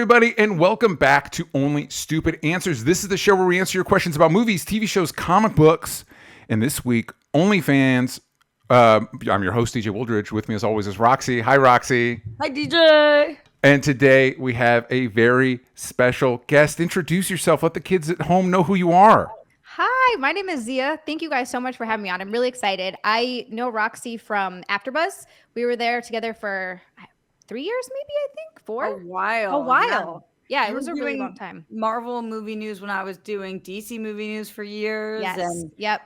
everybody, and welcome back to Only Stupid Answers. This is the show where we answer your questions about movies, TV shows, comic books, and this week, OnlyFans. I'm your host, DJ Wooldridge. With me, as always, is Roxy. Hi, Roxy. Hi, DJ. And today, we have a very special guest. Introduce yourself. Let the kids at home know who you are. Hi, my name is Xia. Thank you guys so much for having me on. I'm really excited. I know Roxy from AfterBuzz. We were there together for 3 years, maybe, I think. 4? A while. A while. Yeah, it was a doing really long time. Marvel movie news when I was doing DC movie news for years. Yes. And, yep.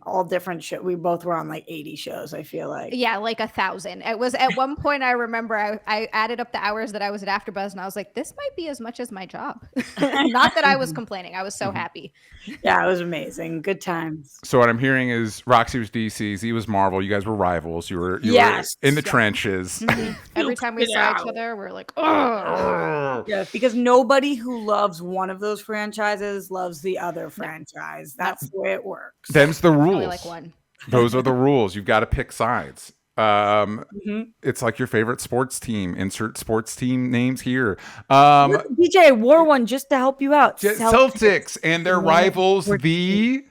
all different shows. We both were on like 80 shows, I feel like. Yeah, like 1,000. It was at one point, I remember I added up the hours that I was at AfterBuzz, and I was like, this might be as much as my job. Not that I was complaining. I was so happy. Yeah, it was amazing. Good times. So what I'm hearing is Roxy was DC, Z was Marvel. You guys were rivals. You were in the trenches. Mm-hmm. Every time we saw each other, we're like, oh. Yeah, because nobody who loves one of those franchises loves the other franchise. That's the way it works. Them's the rules. Only like one. Those are the rules. You've got to pick sides. It's like your favorite sports team. Insert sports team names here. DJ wore one just to help you out. Celtics and their rivals, the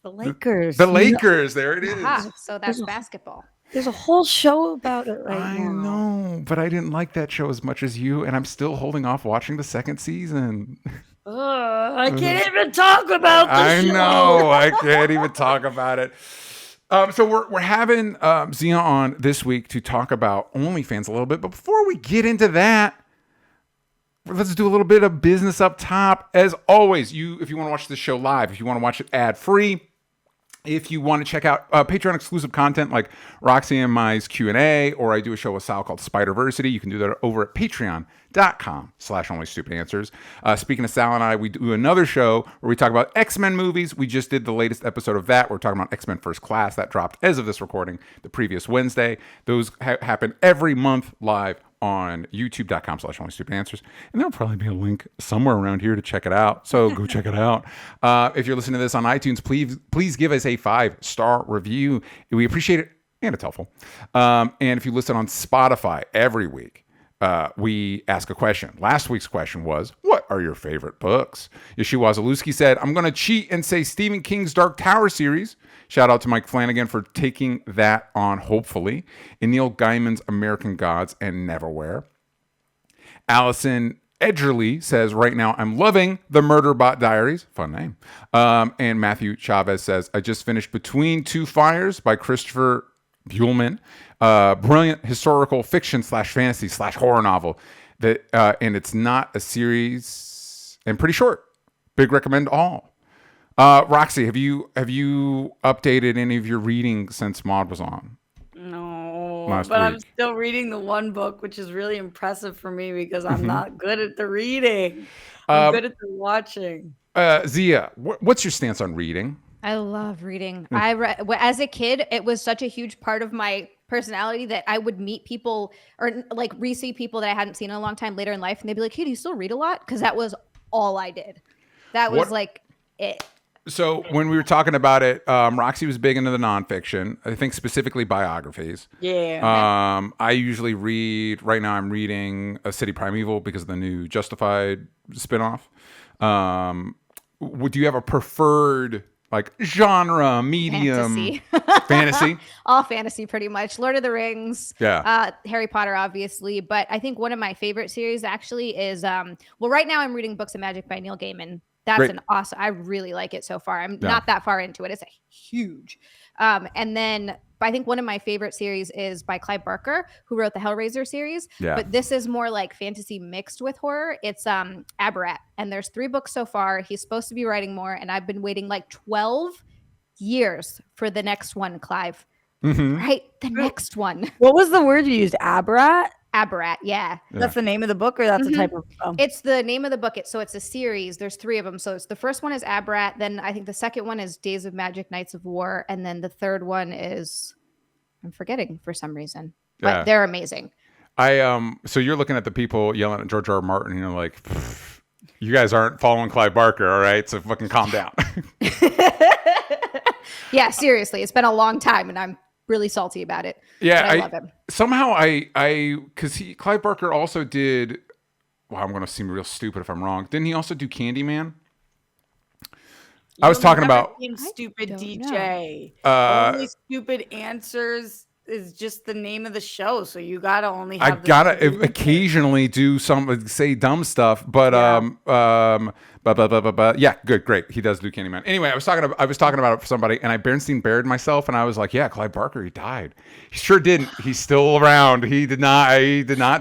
Lakers. The Lakers. There it is. Aha, so that's basketball. There's a whole show about it now. I know, but I didn't like that show as much as you, and I'm still holding off watching the second season. I can't even talk about the show. I know. I can't even talk about it. So we're having Xia on this week to talk about OnlyFans a little bit. But before we get into that, let's do a little bit of business up top. As always, if you want to watch the show live, if you want to watch it ad-free, if you want to check out Patreon exclusive content like Roxy and Mai's Q&A, or I do a show with Sal called Spider-Versity, you can do that over at patreon.com/onlystupidanswers. Speaking of Sal and I, we do another show where we talk about X-Men movies. We just did the latest episode of that. We're talking about X-Men First Class. That dropped as of this recording the previous Wednesday. Those happen every month live on youtube.com/onlystupidanswers. And there'll probably be a link somewhere around here to check it out. So go check it out. If you're listening to this on iTunes, please give us a 5-star review. We appreciate it, and it's helpful. And if you listen on Spotify every week, we ask a question. Last week's question was, what are your favorite books? Yeshua Zalewski said, I'm going to cheat and say Stephen King's Dark Tower series. Shout out to Mike Flanagan for taking that on, hopefully. And Neil Gaiman's American Gods and Neverwhere. Allison Edgerly says, right now I'm loving the Murderbot Diaries. Fun name. And Matthew Chavez says, I just finished Between Two Fires by Christopher Buhlman. Brilliant historical fiction / fantasy / horror novel. And it's not a series and pretty short. Big recommend all. Roxy, have you updated any of your reading since Maud was on? No, Last but I'm week. still reading the one book, which is really impressive for me because I'm not good at the reading. I'm good at the watching. Xia, what's your stance on reading? I love reading. As a kid, it was such a huge part of my personality that I would meet people or like re-see people that I hadn't seen in a long time later in life, and they'd be like, "Hey, do you still read a lot?" Because that was all I did. That was like it. So when we were talking about it, Roxy was big into the nonfiction. I think specifically biographies. Yeah. I usually read. Right now, I'm reading A City Primeval because of the new Justified spinoff. Would you have a preferred like genre, medium, fantasy? All fantasy, pretty much. Lord of the Rings, Harry Potter, obviously. But I think one of my favorite series actually is right now I'm reading Books of Magic by Neil Gaiman. That's Great. an awesome. I really like it so far. I'm not that far into it. It's huge. And then I think one of my favorite series is by Clive Barker, who wrote the Hellraiser series. Yeah. But this is more like fantasy mixed with horror. It's Abarat, and there's 3 books so far. He's supposed to be writing more, and I've been waiting like 12 years for the next one, Clive. Right, the next one. What was the word you used? Abarat? Abarat, yeah. That's the name of the book, or that's a type of... Oh. It's the name of the book. So it's a series. There's 3 of them. So it's the first one is Abarat. Then I think the second one is Days of Magic, Nights of War. And then the third one is... I'm forgetting for some reason. But they're amazing. So you're looking at the people yelling at George R. R. Martin, and you're like, you guys aren't following Clive Barker, all right? So fucking calm down. Yeah, seriously. It's been a long time, and I'm really salty about it. Yeah, but I love him. Somehow because Clive Barker also did wow, I'm going to seem real stupid if I'm wrong. Didn't he also do Candyman? You I was talking never about seen Stupid don't DJ. uh Only Stupid Answers is just the name of the show, so you gotta only I have the gotta stupid answers. occasionally do some say dumb stuff, but Yeah. yeah, great. He does do Candyman. Anyway, I was talking about it for somebody, and I Bernstein Bared myself, and I was like, yeah, Clive Barker, he died. He sure didn't. He's still around. He did not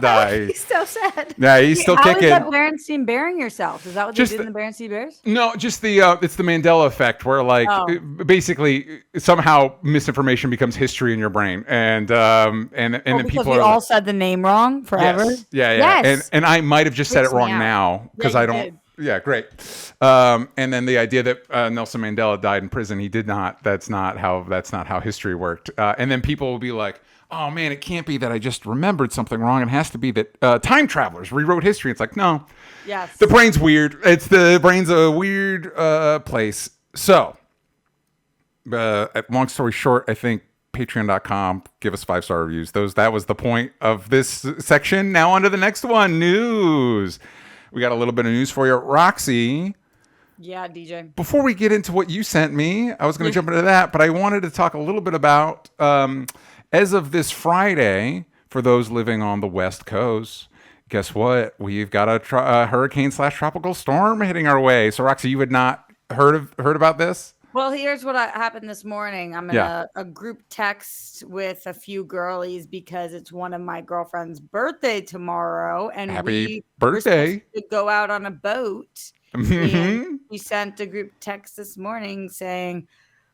die. He's so sad. Yeah, he's still How kicking. is that Berenstein bearing yourself? Is that what Just they did in the Berenstein Bears? No, just the it's the Mandela effect, where like Oh. basically somehow misinformation becomes history in your brain, and then Because people we are all like, said the name wrong forever. yes, yeah, Yes. and I might have just said it Freaks me wrong out. now because Yeah, I you don't. did. Yeah, great. And then the idea that Nelson Mandela died in prison, he did not. That's not how history worked. And then people will be like, "Oh man, it can't be that I just remembered something wrong. It has to be that time travelers rewrote history." It's like, no, Yes. the brain's weird. The brain's a weird place. So, long story short, I think patreon.com, give us 5-star reviews. That was the point of this section. Now on to the next one, news. We got a little bit of news for you. Roxy, Yeah, DJ. before we get into what you sent me, I was going to jump into that, but I wanted to talk a little bit about, as of this Friday, for those living on the West Coast, guess what? We've got a hurricane/tropical storm hitting our way. So, Roxy, you had not heard about this? Well, here's what happened this morning. I'm in a group text with a few girlies because it's one of my girlfriend's birthday tomorrow, and Happy were birthday. supposed to go out on a boat. And we sent a group text this morning saying,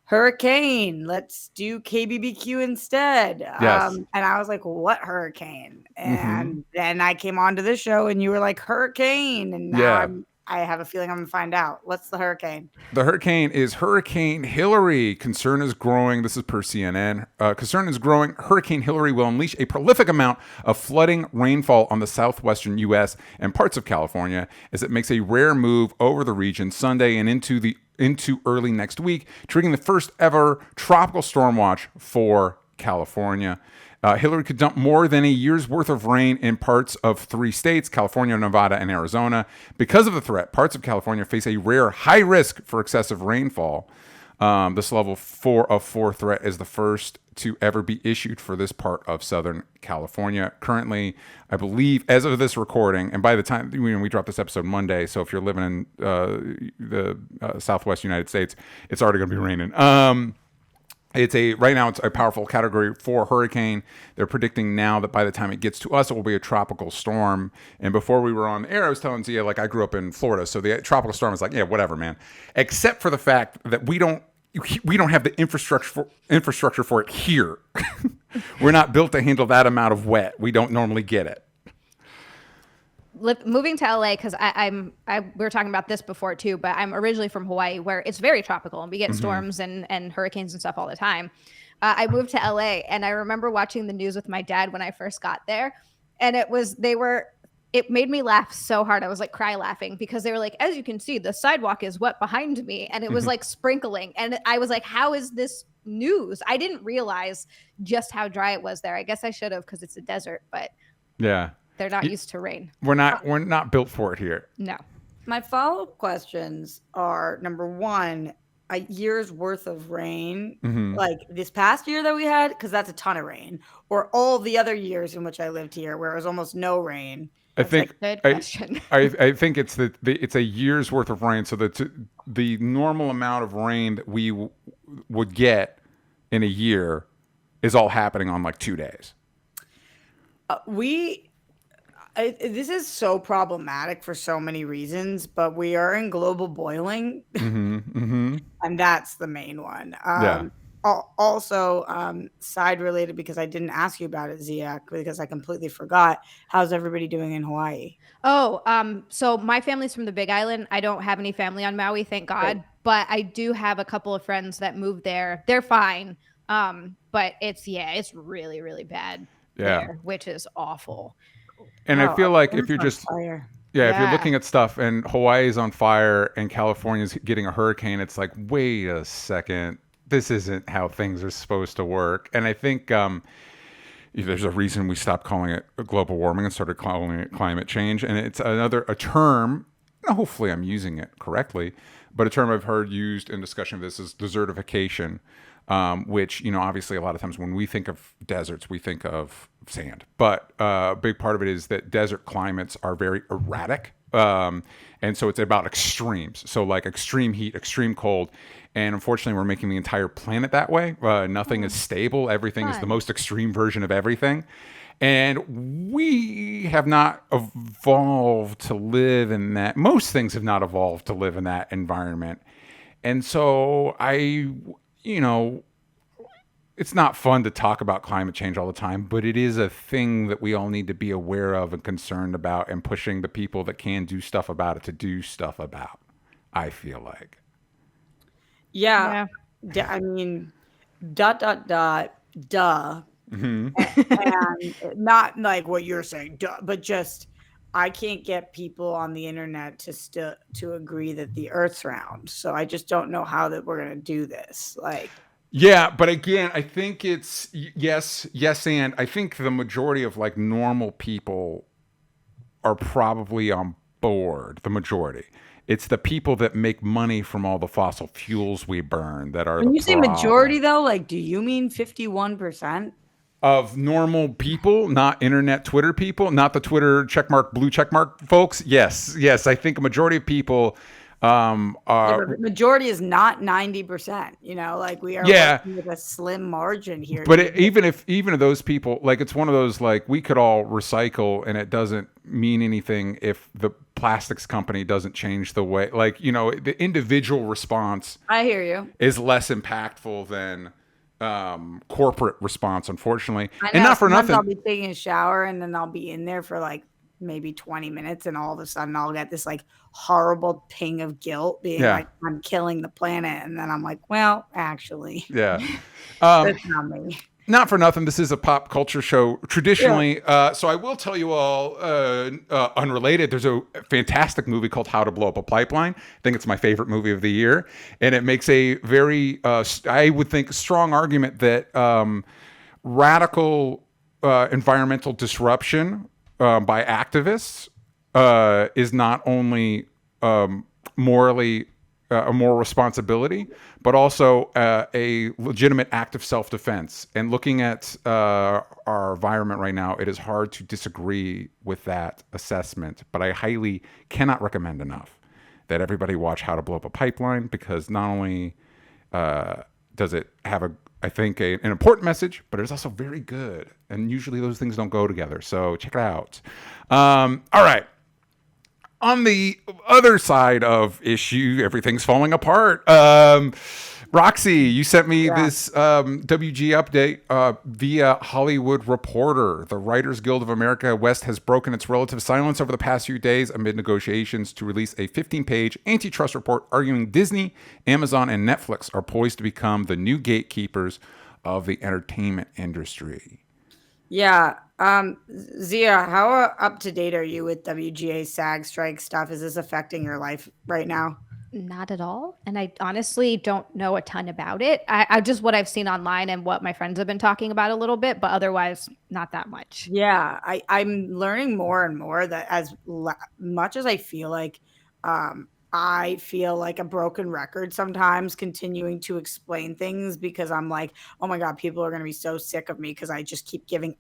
"Hurricane, let's do KBBQ instead." Yes. And I was like, "What hurricane?" And then I came onto the show, and you were like, "Hurricane," and now I have a feeling I'm gonna find out. What's the hurricane? The hurricane is Hurricane Hilary. Concern is growing. This is per CNN. Concern is growing. Hurricane Hilary will unleash a prolific amount of flooding rainfall on the southwestern U.S. and parts of California as it makes a rare move over the region Sunday and into early next week, triggering the first ever tropical storm watch for California. Hilary could dump more than a year's worth of rain in parts of 3 states, California, Nevada, and Arizona. Because of the threat, parts of California face a rare high risk for excessive rainfall. This level 4 of 4 threat is the first to ever be issued for this part of Southern California. Currently, I believe, as of this recording, and by the time we drop this episode Monday, so if you're living in the Southwest United States, it's already going to be raining. Right now it's a powerful Category 4 hurricane. They're predicting now that by the time it gets to us, it will be a tropical storm. And before we were on the air, I was telling Xia, like, I grew up in Florida, so the tropical storm is like, yeah, whatever, man. Except for the fact that we don't have the infrastructure for it here. We're not built to handle that amount of wet. We don't normally get it. Moving to LA, because we were talking about this before too, but I'm originally from Hawaii, where it's very tropical and we get storms and hurricanes and stuff all the time. I moved to LA, and I remember watching the news with my dad when I first got there, and it made me laugh so hard. I was like cry laughing because they were like, as you can see, the sidewalk is wet behind me, and it was like sprinkling, and I was like, how is this news? I didn't realize just how dry it was there. I guess I should have, because it's a desert, but yeah. They're not used to rain. We're not built for it here. No. My follow-up questions are, number one, a year's worth of rain, like this past year that we had, because that's a ton of rain, or all the other years in which I lived here where it was almost no rain. I think good question. I think it's it's a year's worth of rain, so that the normal amount of rain that we would get in a year is all happening on like 2 days. This is so problematic for so many reasons, but we are in global boiling, and that's the main one. Also, side related, because I didn't ask you about it, Zia, because I completely forgot. How's everybody doing in Hawaii? Oh, so my family's from the Big Island. I don't have any family on Maui, thank God. Right. But I do have a couple of friends that moved there. They're fine. But it's really, really bad there, which is awful. And I feel like if you're just fire. if you're looking at stuff and Hawaii's on fire and California's getting a hurricane, it's like, wait a second, this isn't how things are supposed to work. And I think there's a reason we stopped calling it global warming and started calling it climate change. And it's a term, hopefully I'm using it correctly, but a term I've heard used in discussion of this is desertification, which, obviously a lot of times when we think of deserts, we think of sand. But a big part of it is that desert climates are very erratic. And so it's about extremes. So like extreme heat, extreme cold. And unfortunately, we're making the entire planet that way. Nothing is stable. Everything is the most extreme version of everything. And we have not evolved to live in that. Most things have not evolved to live in that environment. And so it's not fun to talk about climate change all the time, but it is a thing that we all need to be aware of and concerned about, and pushing the people that can do stuff about it to do stuff about, I feel like. Yeah. I mean, ... duh. And not like what you're saying, duh, but just I can't get people on the internet to agree that the Earth's round. So I just don't know how that we're gonna do this. Like, yeah, but again, I think it's yes, and I think the majority of like normal people are probably on board. The majority. It's the people that make money from all the fossil fuels we burn that are when the you say problem. majority, though, like, do you mean 51%? Of normal people, not internet Twitter people, not the Twitter checkmark, blue checkmark folks. Yes. I think a majority of people are. Yeah, but majority is not 90%. Like we are working with a slim margin here. But even if those people, like, it's one of those, like, we could all recycle and it doesn't mean anything if the plastics company doesn't change the way, like, the individual response. I hear you. Is less impactful than corporate response, unfortunately. I know, and not for nothing. I'll be taking a shower and then I'll be in there for like maybe 20 minutes, and all of a sudden I'll get this like horrible ping of guilt, being like, I'm killing the planet, and then I'm like, well, actually, that's not me. Not for nothing, this is a pop culture show traditionally. So I will tell you all, unrelated, there's a fantastic movie called How to Blow Up a Pipeline. I think it's my favorite movie of the year. And it makes a very, I would think, strong argument that radical environmental disruption by activists is not only morally a moral responsibility, but also a legitimate act of self-defense. And looking at our environment right now, it is hard to disagree with that assessment. But I highly cannot recommend enough that everybody watch How to Blow Up a Pipeline, because not only does it have an important message, but it's also very good. And usually those things don't go together. So check it out. All right. On the other side of issue, everything's falling apart. Roxy, you sent me this WG update via Hollywood Reporter. The Writers Guild of America West has broken its relative silence over the past few days amid negotiations to release a 15-page antitrust report arguing Disney, Amazon, and Netflix are poised to become the new gatekeepers of the entertainment industry. Yeah. Xia, how up to date are you with WGA SAG strike stuff? Is this affecting your life right now? Not at all. And I honestly don't know a ton about it. I just what I've seen online and what my friends have been talking about a little bit, but otherwise not that much. Yeah, I'm learning more and more that as much as I feel like a broken record sometimes, continuing to explain things, because I'm like, oh my God, people are going to be so sick of me because I just keep giving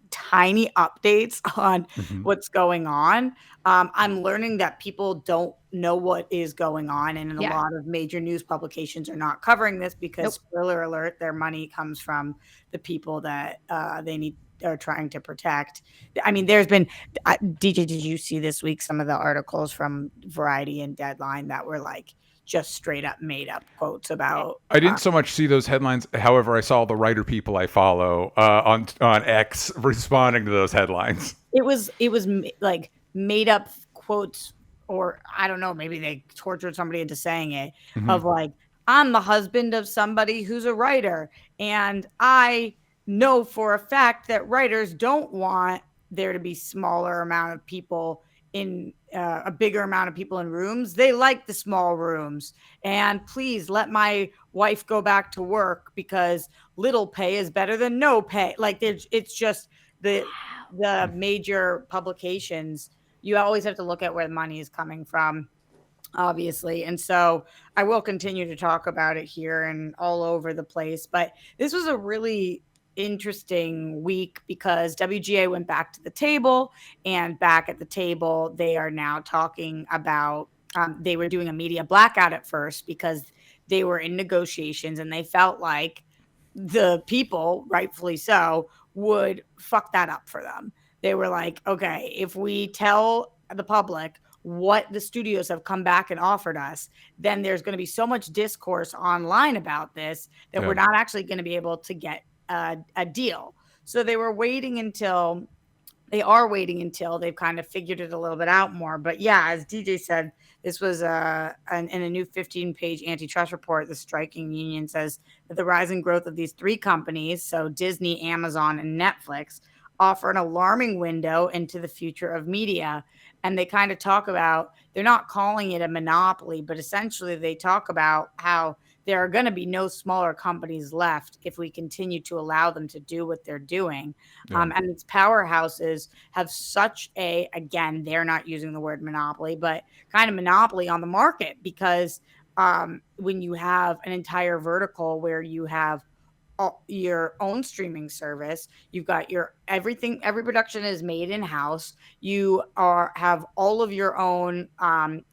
tiny updates on what's going on. I'm learning that people don't know what is going on, and a lot of major news publications are not covering this because, spoiler alert, their money comes from the people that are trying to protect. I mean, there's been DJ, did you see this week some of the articles from Variety and Deadline that were like just straight up made up quotes about? I didn't so much see those headlines. However, I saw the writer people I follow on X responding to those headlines. It was like made up quotes, or I don't know, maybe they tortured somebody into saying it, of like, I'm the husband of somebody who's a writer, and I know for a fact that writers don't want there to be smaller amount of people in a bigger amount of people in rooms. They like the small rooms. And please let my wife go back to work because little pay is better than no pay. Like it's just the major publications. You always have to look at where the money is coming from, obviously. And so I will continue to talk about it here and all over the place. But this was a really interesting week because WGA went back to the table, and back at the table, they are now talking about they were doing a media blackout at first because they were in negotiations and they felt like the people, rightfully so, would fuck that up for them. They were like, okay, if we tell the public what the studios have come back and offered us, then there's going to be so much discourse online about this that we're not actually going to be able to get a deal. So they are waiting until they've kind of figured it a little bit out more. But yeah, as DJ said, this was in a new 15-page antitrust report. The striking union says that the rising growth of these three companies, so Disney, Amazon, and Netflix, offer an alarming window into the future of media. And they kind of talk about, they're not calling it a monopoly, but essentially they talk about how there are going to be no smaller companies left if we continue to allow them to do what they're doing. And its powerhouses have such again, they're not using the word monopoly, but kind of monopoly on the market, because when you have an entire vertical where you have your own streaming service, you've got every production is made in-house, you have all of your own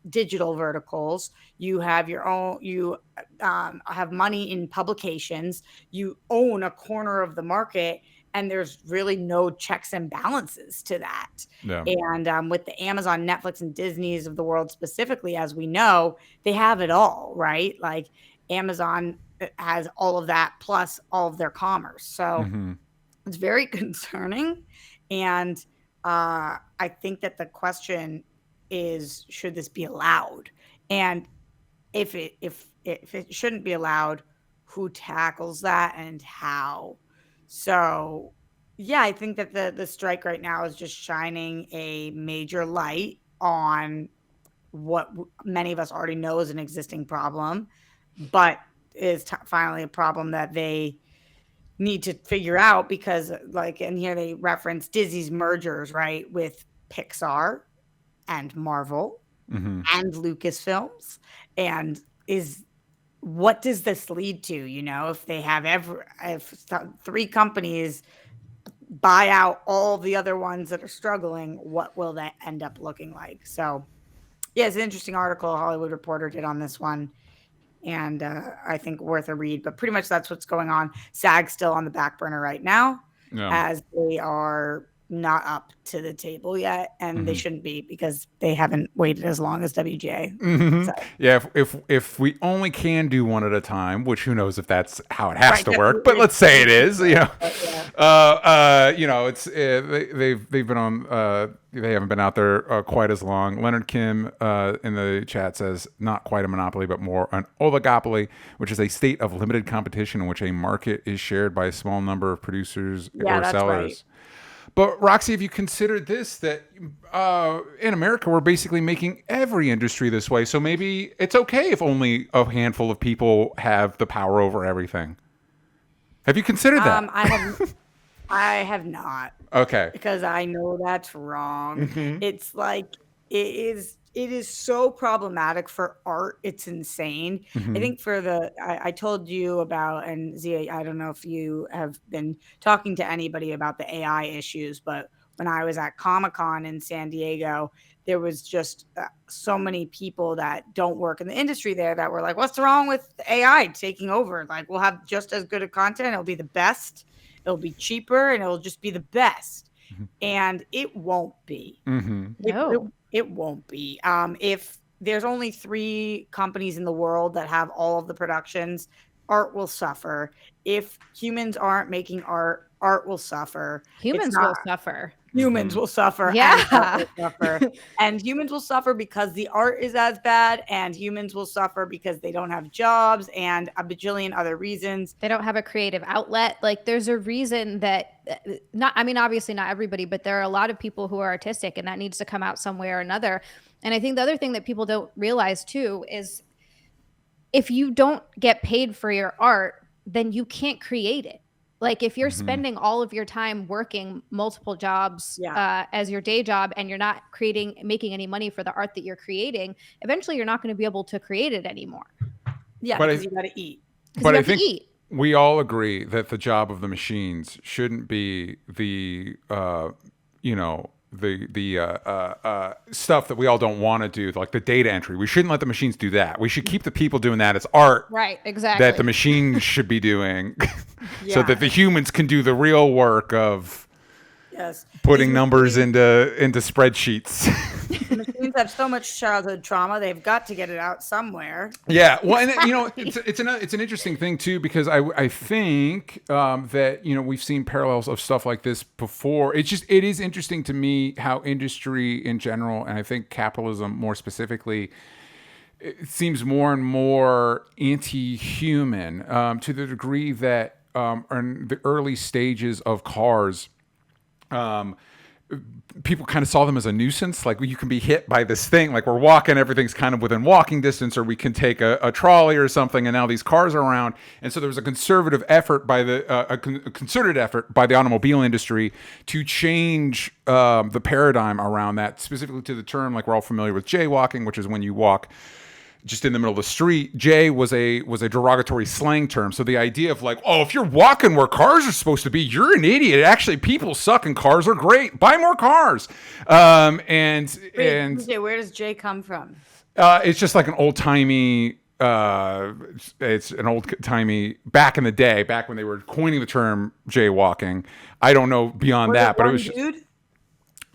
digital verticals, you have your own, you have money in publications, you own a corner of the market, and there's really no checks and balances to that. And with the Amazon, Netflix, and Disney's of the world specifically, as we know, they have it all, right? Like Amazon has all of that plus all of their commerce. So it's very concerning. And I think that the question is, should this be allowed? And if it shouldn't be allowed, who tackles that and how? So yeah, I think that the strike right now is just shining a major light on what many of us already know is an existing problem, but is finally a problem that they need to figure out, because like, and here they reference Disney's mergers, right, with Pixar and Marvel and Lucasfilms. And what does this lead to? You know, if they have if three companies buy out all the other ones that are struggling, what will that end up looking like? So yeah, it's an interesting article Hollywood Reporter did on this one. And I think worth a read, but pretty much that's what's going on. SAG's still on the back burner right now, as they are not up to the table yet, and they shouldn't be, because they haven't waited as long as WGA. So. Yeah, if we only can do one at a time, which who knows if that's how it has to work, but let's say it is. You know, it's they've been on. They haven't been out there quite as long. Leonard Kim in the chat says, not quite a monopoly, but more an oligopoly, which is a state of limited competition in which a market is shared by a small number of producers or sellers. Right. But Roxy, if you consider this, that in America, we're basically making every industry this way. So maybe it's okay if only a handful of people have the power over everything. Have you considered that? I have not. Okay. Because I know that's wrong. It's like, it is so problematic for art. It's insane. I think I told you about, and Xia, I don't know if you have been talking to anybody about the AI issues, but when I was at Comic-Con in San Diego, there was just so many people that don't work in the industry there that were like, what's wrong with AI taking over? Like, we'll have just as good a content. It'll be the best. It'll be cheaper, and it'll just be the best. And it won't be. No. It won't be. If there's only 3 companies in the world that have all of the productions, art will suffer. If humans aren't making art will suffer. Humans will suffer. humans will suffer. Yeah. And art will suffer. And humans will suffer because the art is as bad, and humans will suffer because they don't have jobs and a bajillion other reasons. They don't have a creative outlet. Like, there's a reason that obviously not everybody, but there are a lot of people who are artistic, and that needs to come out some way or another. And I think the other thing that people don't realize too is if you don't get paid for your art, then you can't create it. Like, if you're spending all of your time working multiple jobs as your day job, and you're not making any money for the art that you're creating, eventually you're not going to be able to create it anymore. Yeah, because you got to eat. But I think we all agree that the job of the machines shouldn't be the stuff that we all don't want to do, like the data entry. We shouldn't let the machines do that. We should keep the people doing that. It's art, right? Exactly. That the machines should be doing, so that the humans can do the real work of putting numbers into spreadsheets. The machines have so much childhood trauma; they've got to get it out somewhere. Yeah, well, and it's an interesting thing too, because I think that we've seen parallels of stuff like this before. It is interesting to me how industry in general, and I think capitalism more specifically, it seems more and more anti-human to the degree that in the early stages of cars, people kind of saw them as a nuisance. Like, you can be hit by this thing. Like, we're walking, everything's kind of within walking distance, or we can take a trolley or something. And now these cars are around. And so there was a concerted effort by the automobile industry to change the paradigm around that, specifically to the term, like we're all familiar with jaywalking, which is when you walk just in the middle of the street. Jay was a derogatory slang term. So the idea of like, oh, if you're walking where cars are supposed to be, you're an idiot. Actually, people suck and cars are great. Buy more cars. And where does Jay come from? It's just like an old timey. It's an old timey back in the day, back when they were coining the term jaywalking. I don't know beyond that, but it was dude.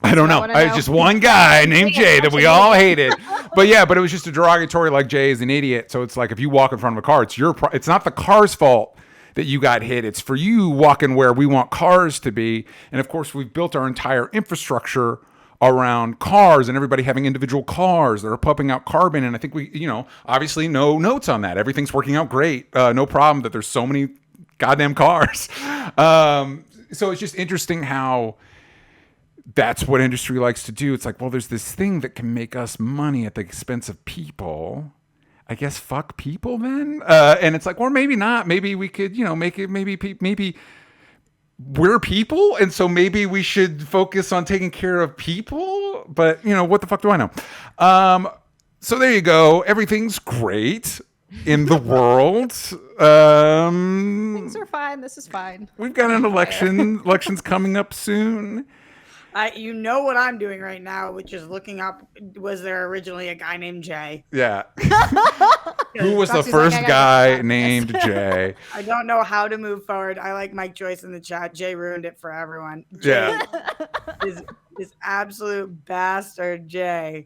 I don't know. I was just one guy named Jay that we all hated. But it was just a derogatory, like Jay is an idiot. So it's like, if you walk in front of a car, it's not the car's fault that you got hit. It's for you walking where we want cars to be. And of course, we've built our entire infrastructure around cars and everybody having individual cars that are pumping out carbon. And I think we, obviously no notes on that. Everything's working out great. No problem that there's so many goddamn cars. So it's just interesting how that's what industry likes to do. It's like, well, there's this thing that can make us money at the expense of people. I guess fuck people then. And it's like, or maybe not. Maybe we could, make it. Maybe we're people, and so maybe we should focus on taking care of people. But what the fuck do I know? So there you go. Everything's great in the world. Things are fine. This is fine. We've got an election's coming up soon. You know what I'm doing right now, which is looking up, was there originally a guy named Jay? Yeah. Who was the first guy named Jay? I don't know how to move forward. I like Mike Joyce in the chat. Jay ruined it for everyone. Jay is absolute bastard, Jay.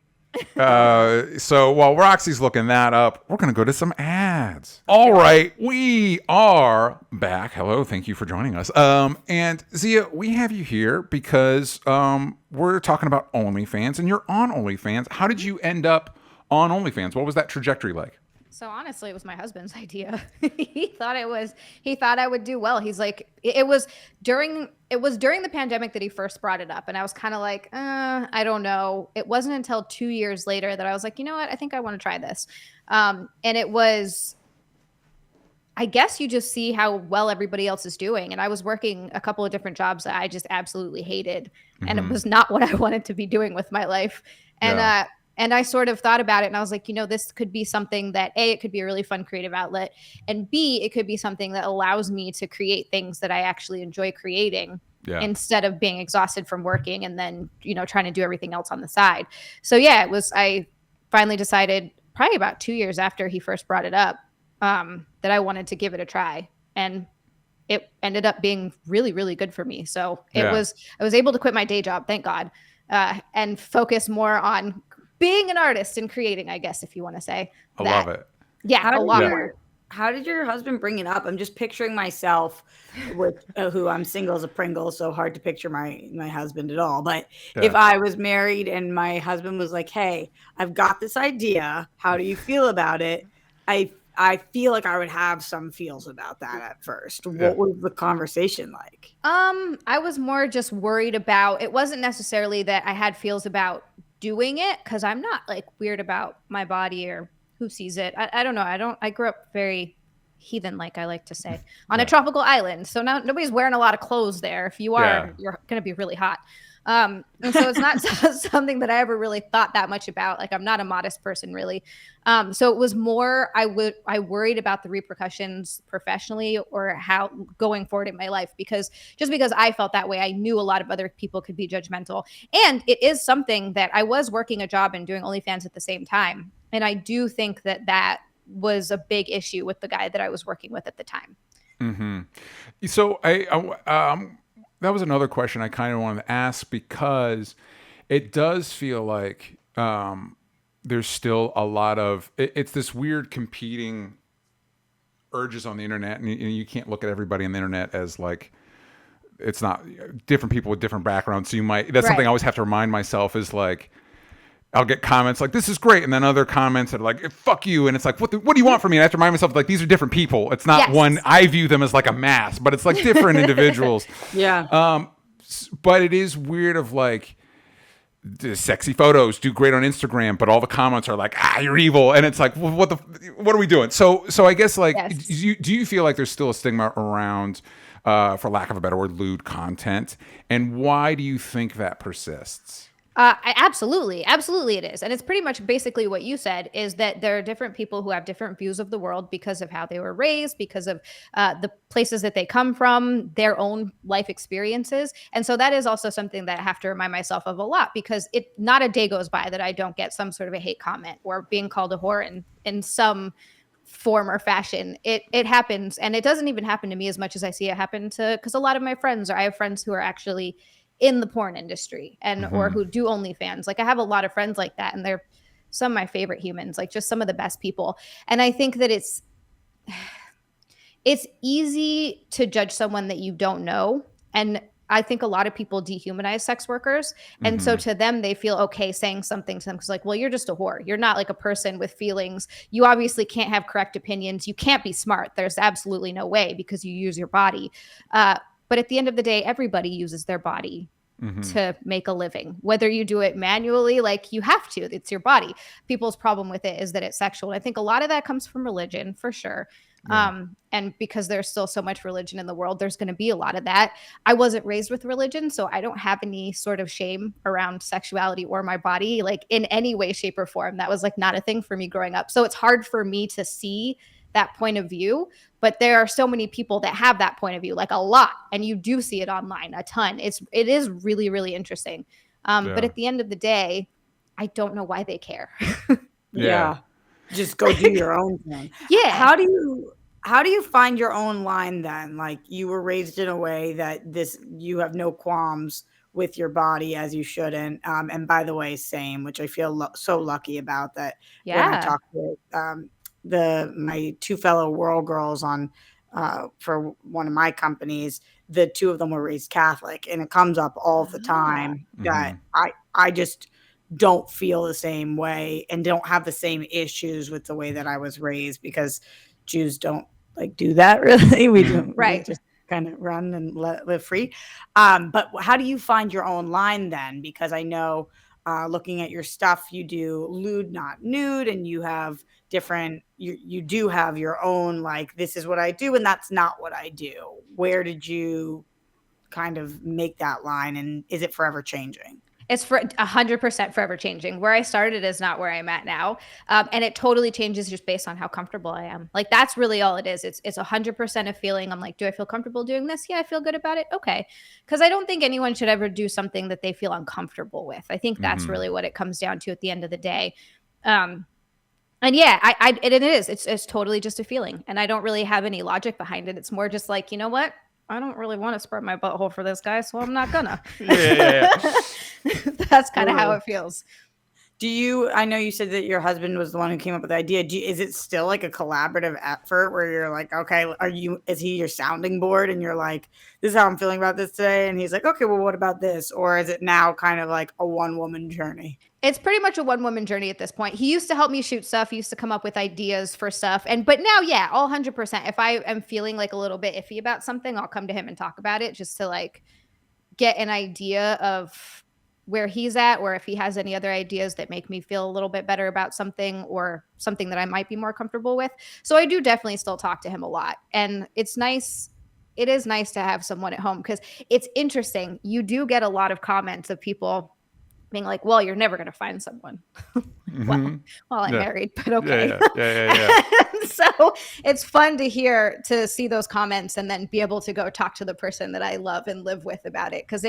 So while Roxy's looking that up, we're going to go to some ads. All right, we are back. Hello, thank you for joining us. And Xia, we have you here because we're talking about OnlyFans, and you're on OnlyFans. How did you end up on OnlyFans? What was that trajectory like? So honestly, it was my husband's idea. He thought I would do well. He's like, it was during the pandemic that he first brought it up. And I was kind of like, I don't know. It wasn't until 2 years later that I was like, you know what? I think I want to try this. And it was, I guess you just see how well everybody else is doing. And I was working a couple of different jobs that I just absolutely hated. Mm-hmm. And it was not what I wanted to be doing with my life. And, and I sort of thought about it, and I was like, this could be something that A, it could be a really fun creative outlet, and B, it could be something that allows me to create things that I actually enjoy creating instead of being exhausted from working and then, trying to do everything else on the side. So I finally decided probably about 2 years after he first brought it up that I wanted to give it a try. And it ended up being really, really good for me. So I was able to quit my day job, thank God, and focus more on being an artist and creating, I guess, if you want to say. I love it. Yeah, a lot more. how did your husband bring it up? I'm just picturing myself with who I'm single as a Pringle, so hard to picture my husband at all. But if I was married and my husband was like, "Hey, I've got this idea. How do you feel about it?" I feel like I would have some feels about that at first. What was the conversation like? I was more just worried about, it wasn't necessarily that I had feels about doing it, because I'm not like weird about my body or who sees it. I don't know. I grew up very heathen, like I like to say, on a tropical island. So now nobody's wearing a lot of clothes there. If you are, you're going to be really hot. And so it's not something that I ever really thought that much about. Like, I'm not a modest person, really. So it was more, I worried about the repercussions professionally or how going forward in my life, because I felt that way, I knew a lot of other people could be judgmental. And it is something that I was working a job and doing OnlyFans at the same time. And I do think that was a big issue with the guy that I was working with at the time. Mm-hmm. So that was another question I kind of wanted to ask, because it does feel like there's still a lot of it's this weird competing urges on the internet, and you can't look at everybody on the internet as like, it's not different people with different backgrounds. So that's something I always have to remind myself, is like, I'll get comments like, "This is great," and then other comments that are like, "Fuck you," and it's like, what do you want from me? And I have to remind myself, like, these are different people. It's not one. I view them as like a mass, but it's like different individuals. But it is weird of like, the sexy photos do great on Instagram, but all the comments are like, "You're evil," and it's like, well, what are we doing? So I guess like, do you feel like there's still a stigma around, for lack of a better word, lewd content, and why do you think that persists? Absolutely it is. And it's pretty much basically what you said, is that there are different people who have different views of the world because of how they were raised, because of the places that they come from, their own life experiences. And so that is also something that I have to remind myself of a lot, because not a day goes by that I don't get some sort of a hate comment or being called a whore in some form or fashion. It happens, and it doesn't even happen to me as much as I see it happen to, because a lot of my friends, or I have friends who are actually in the porn industry or who do OnlyFans. Like, I have a lot of friends like that, and they're some of my favorite humans, like just some of the best people. And I think that it's easy to judge someone that you don't know. And I think a lot of people dehumanize sex workers. And so to them, they feel okay saying something to them, because like, well, you're just a whore. You're not like a person with feelings. You obviously can't have correct opinions. You can't be smart. There's absolutely no way, because you use your body. But at the end of the day, everybody uses their body to make a living, whether you do it manually, like you have to, it's your body. People's problem with it is that it's sexual. And I think a lot of that comes from religion, for sure. And because there's still so much religion in the world, there's going to be a lot of that. I wasn't raised with religion, so I don't have any sort of shame around sexuality or my body, like in any way, shape, or form. That was like not a thing for me growing up. So it's hard for me to see that point of view, but there are so many people that have that point of view, like a lot, and you do see it online a ton. It is really, really interesting. But at the end of the day, I don't know why they care. Just go do your own thing. How do you find your own line then? Like, you were raised in a way that you have no qualms with your body, as you shouldn't. And by the way, same, which I feel so lucky about that. When I talk to my two fellow Whirl girls on for one of my companies, the two of them were raised Catholic, and it comes up all the time that I just don't feel the same way and don't have the same issues with the way that I was raised, because Jews don't like do that, really. We don't, we just kind of run and live free. But how do you find your own line then? Because I know, looking at your stuff, you do lewd, not nude, and you have different, you do have your own, like, this is what I do and that's not what I do. Where did you kind of make that line, and is it forever changing? It's for 100% forever changing. Where I started is not where I'm at now. And it totally changes just based on how comfortable I am. Like, that's really all it is. It's 100% a feeling. I'm like, do I feel comfortable doing this? Yeah, I feel good about it. Okay. Because I don't think anyone should ever do something that they feel uncomfortable with. I think that's really what it comes down to at the end of the day. And yeah, it is. It's totally just a feeling. And I don't really have any logic behind it. It's more just like, you know what? I don't really want to spread my butthole for this guy, so I'm not gonna. Yeah. That's kind of how it feels. I know you said that your husband was the one who came up with the idea. Is it still like a collaborative effort where you're like, okay, is he your sounding board and you're like, this is how I'm feeling about this today? And he's like, okay, well, what about this? Or is it now kind of like a one-woman journey? It's pretty much a one-woman journey at this point. He used to help me shoot stuff. He used to come up with ideas for stuff. But now, yeah, all 100%. If I am feeling like a little bit iffy about something, I'll come to him and talk about it just to like get an idea of where he's at, or if he has any other ideas that make me feel a little bit better about something or something that I might be more comfortable with. So I do definitely still talk to him a lot. And it's nice. It is nice to have someone at home because it's interesting. You do get a lot of comments of people being like, well, you're never going to find someone. Well, I'm married, but okay. Yeah. So it's fun to see those comments and then be able to go talk to the person that I love and live with about it. Because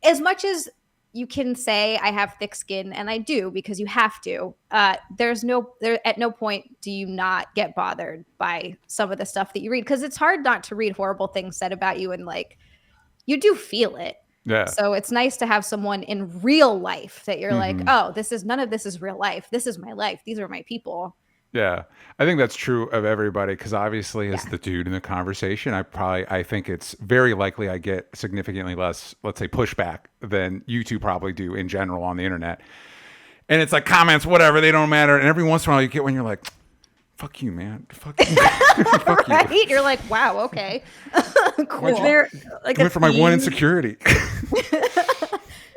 as much as you can say I have thick skin, and I do because you have to, at no point do you not get bothered by some of the stuff that you read. Because it's hard not to read horrible things said about you, and like you do feel it. Yeah. So it's nice to have someone in real life that you're like, oh, none of this is real life. This is my life. These are my people. Yeah, I think that's true of everybody because obviously as the dude in the conversation, I think it's very likely I get significantly less, let's say, pushback than you two probably do in general on the internet. And it's like comments, whatever, they don't matter. And every once in a while you get when you're like, fuck you, man. Fuck you. Fuck right? you. You're like, wow, okay. Cool. Is there like Coming for my one insecurity.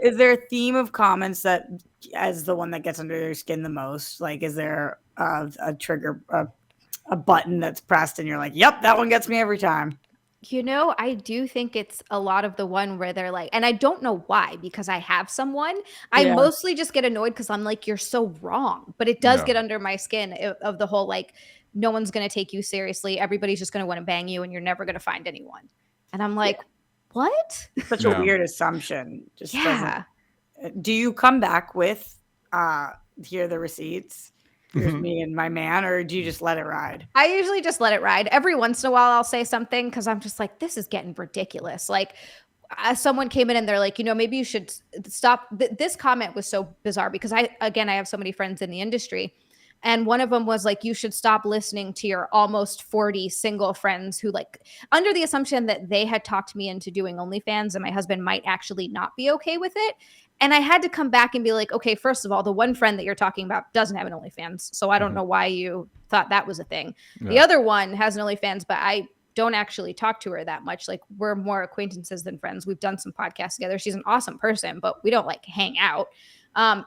Is there a theme of comments that as the one that gets under your skin the most? Like, is there a trigger, a button that's pressed and you're like, yep, that one gets me every time? You know, I do think it's a lot of the one where they're like, and I don't know why, because I have someone. I mostly just get annoyed because I'm like, you're so wrong. But it does get under my skin of the whole, like, no one's going to take you seriously. Everybody's just going to want to bang you and you're never going to find anyone. And I'm like, what? Such a weird assumption. Just do you come back with, here are the receipts? Here's me and my man, or do you just let it ride? I usually just let it ride. Every once in a while, I'll say something because I'm just like, this is getting ridiculous. Like, someone came in and they're like, maybe you should stop. This comment was so bizarre because I have so many friends in the industry. And one of them was like, you should stop listening to your almost 40 single friends who, like, under the assumption that they had talked me into doing OnlyFans and my husband might actually not be okay with it. And I had to come back and be like, okay, first of all, the one friend that you're talking about doesn't have an OnlyFans. So I don't know why you thought that was a thing. Yeah. The other one has an OnlyFans, but I don't actually talk to her that much. Like, we're more acquaintances than friends. We've done some podcasts together. She's an awesome person, but we don't like hang out.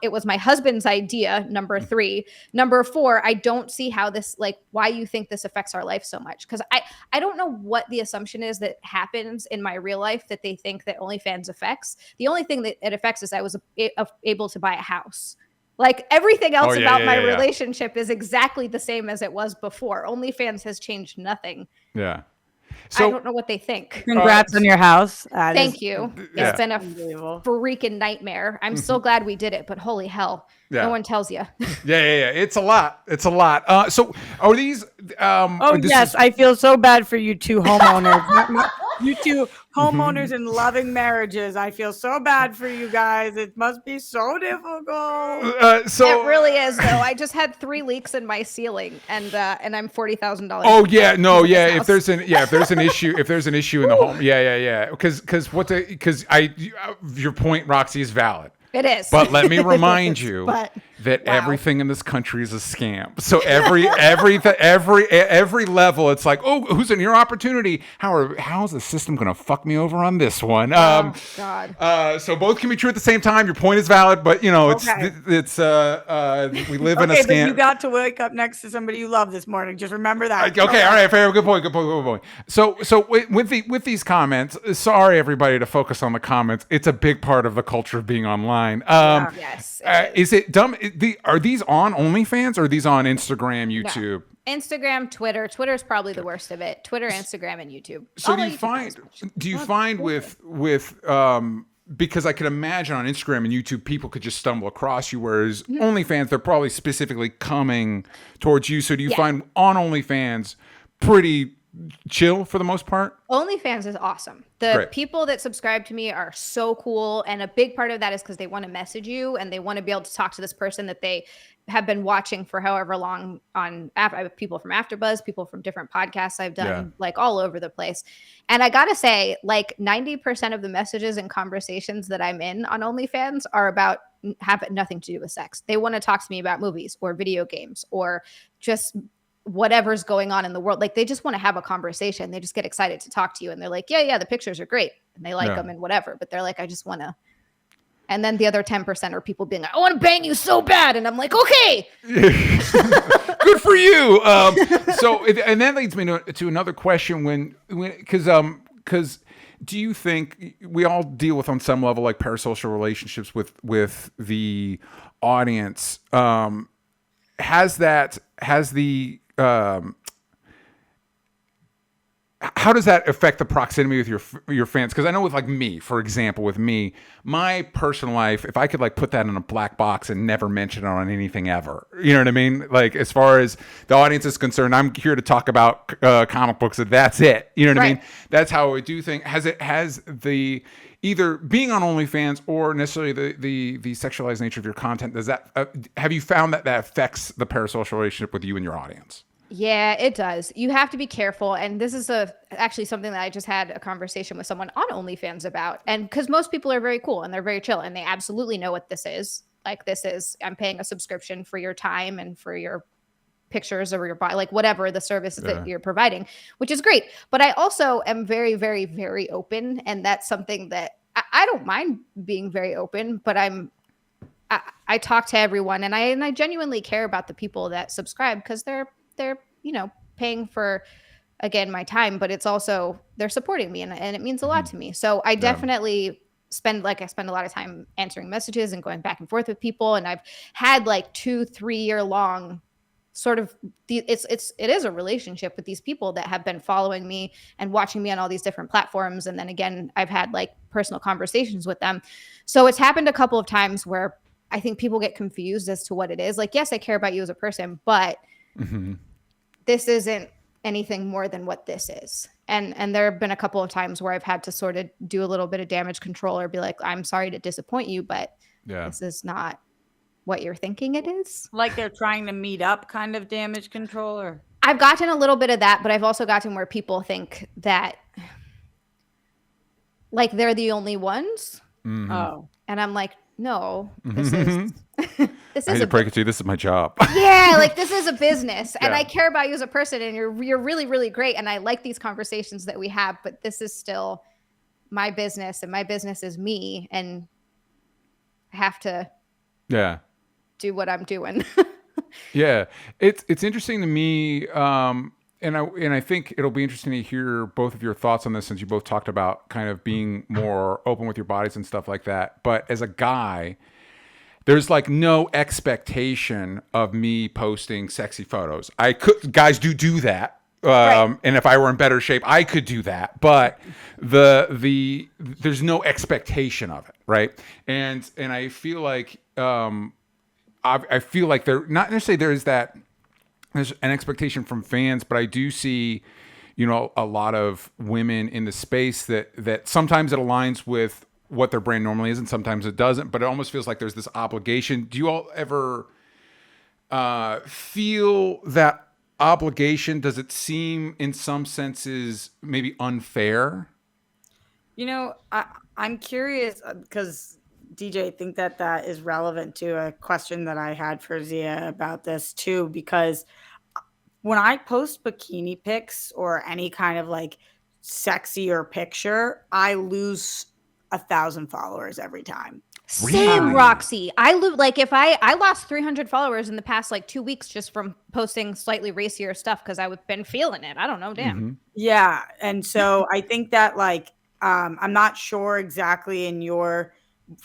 It was my husband's idea, number 3. Number 4, I don't see how this, like, why you think this affects our life so much. Because I don't know what the assumption is that happens in my real life that they think that OnlyFans affects. The only thing that it affects is I was able to buy a house. Like, everything else about my relationship is exactly the same as it was before. OnlyFans has changed nothing. Yeah. So, I don't know what they think. Congrats on your house. Thank you. It's been a freaking nightmare. I'm so glad we did it, but holy hell, no one tells you. Yeah. It's a lot. So are these? I feel so bad for you two homeowners. You two homeowners in loving marriages. I feel so bad for you guys. It must be so difficult. It really is, though. I just had 3 leaks in my ceiling, and I'm $40,000. Oh yeah, no, yeah. If there's an issue, in the home, yeah. Because your point, Roxy, is valid. It is. But let me remind you that everything in this country is a scam. So every level, it's like, oh, who's in your opportunity? How's the system going to fuck me over on this one? God. So both can be true at the same time. Your point is valid, but we live in a scam. But you got to wake up next to somebody you love this morning. Just remember that. Okay, all right, fair. Good point. So with these comments, sorry everybody to focus on the comments. It's a big part of the culture of being online. Yes. Is it dumb? Are these on OnlyFans or are these on Instagram, YouTube? No. Instagram, Twitter. Twitter is probably the worst of it. Twitter, Instagram, and YouTube. So do you find with because I could imagine on Instagram and YouTube people could just stumble across you, whereas OnlyFans, they're probably specifically coming towards you. So do you find on OnlyFans pretty chill for the most part? OnlyFans is awesome. The Great. people that subscribe to me are so cool. And a big part of that is because they want to message you and they want to be able to talk to this person that they have been watching for however long on I have people from AfterBuzz, people from different podcasts I've done like all over the place. And I got to say, like 90% of the messages and conversations that I'm in on OnlyFans are about have nothing to do with sex. They want to talk to me about movies or video games or just whatever's going on in the world. Like they just want to have a conversation. They just get excited to talk to you. And they're like, yeah, the pictures are great. And they like them and whatever. But they're like, I just want to. And then the other 10% are people being like, I want to bang you so bad. And I'm like, okay. Good for you. And that leads me to another question because do you think we all deal with on some level like parasocial relationships with the audience? How does that affect the proximity with your fans? Because I know with like me, for example, with me, my personal life, if I could like put that in a black box and never mention it on anything ever, you know what I mean? Like as far as the audience is concerned, I'm here to talk about comic books, and that's it. You know what I mean? That's how I do things. Has the either being on OnlyFans or necessarily the sexualized nature of your content, does that have you found that affects the parasocial relationship with you and your audience? Yeah, it does. You have to be careful. And this is actually something that I just had a conversation with someone on OnlyFans about. And because most people are very cool and they're very chill and they absolutely know what this is. Like I'm paying a subscription for your time and for your pictures or your body, like whatever the service that you're providing, which is great. But I also am very, very, very open. And that's something that I don't mind being very open, but I talk to everyone and I genuinely care about the people that subscribe because they're paying for, again, my time, but it's also they're supporting me and it means a lot to me. So I definitely spend a lot of time answering messages and going back and forth with people. And I've had like 2-3 year long sort of it is a relationship with these people that have been following me and watching me on all these different platforms. And then again, I've had like personal conversations with them. So it's happened a couple of times where I think people get confused as to what it is. Like, yes, I care about you as a person, but this isn't anything more than what this is. And there have been a couple of times where I've had to sort of do a little bit of damage control or be like, I'm sorry to disappoint you, but this is not what you're thinking it is. Like they're trying to meet up kind of damage control, or I've gotten a little bit of that, but I've also gotten where people think that like they're the only ones. Oh. And I'm like, no, this is this I is hate to break it to you. This is my job. Yeah, like this is a business and I care about you as a person and you're really, really great. And I like these conversations that we have, but this is still my business and my business is me. And I have to do what I'm doing. Yeah. It's interesting to me. And I think it'll be interesting to hear both of your thoughts on this since you both talked about kind of being more open with your bodies and stuff like that. But as a guy, there's like no expectation of me posting sexy photos. Guys do that. And if I were in better shape, I could do that. But there's no expectation of it. Right. And I feel like, I feel like not necessarily there's an expectation from fans, but I do see, a lot of women in the space that sometimes it aligns with what their brand normally is and sometimes it doesn't, but it almost feels like there's this obligation. Do you all ever feel that obligation? Does it seem in some senses maybe unfair? I'm curious because DJ, I think that is relevant to a question that I had for Xia about this too, because when I post bikini pics or any kind of like sexier picture, I lose 1,000 followers every time. Same, Roxy. I lost 300 followers in the past like 2 weeks just from posting slightly racier stuff because I've been feeling it. I don't know, damn. Yeah, and so I think that like I'm not sure exactly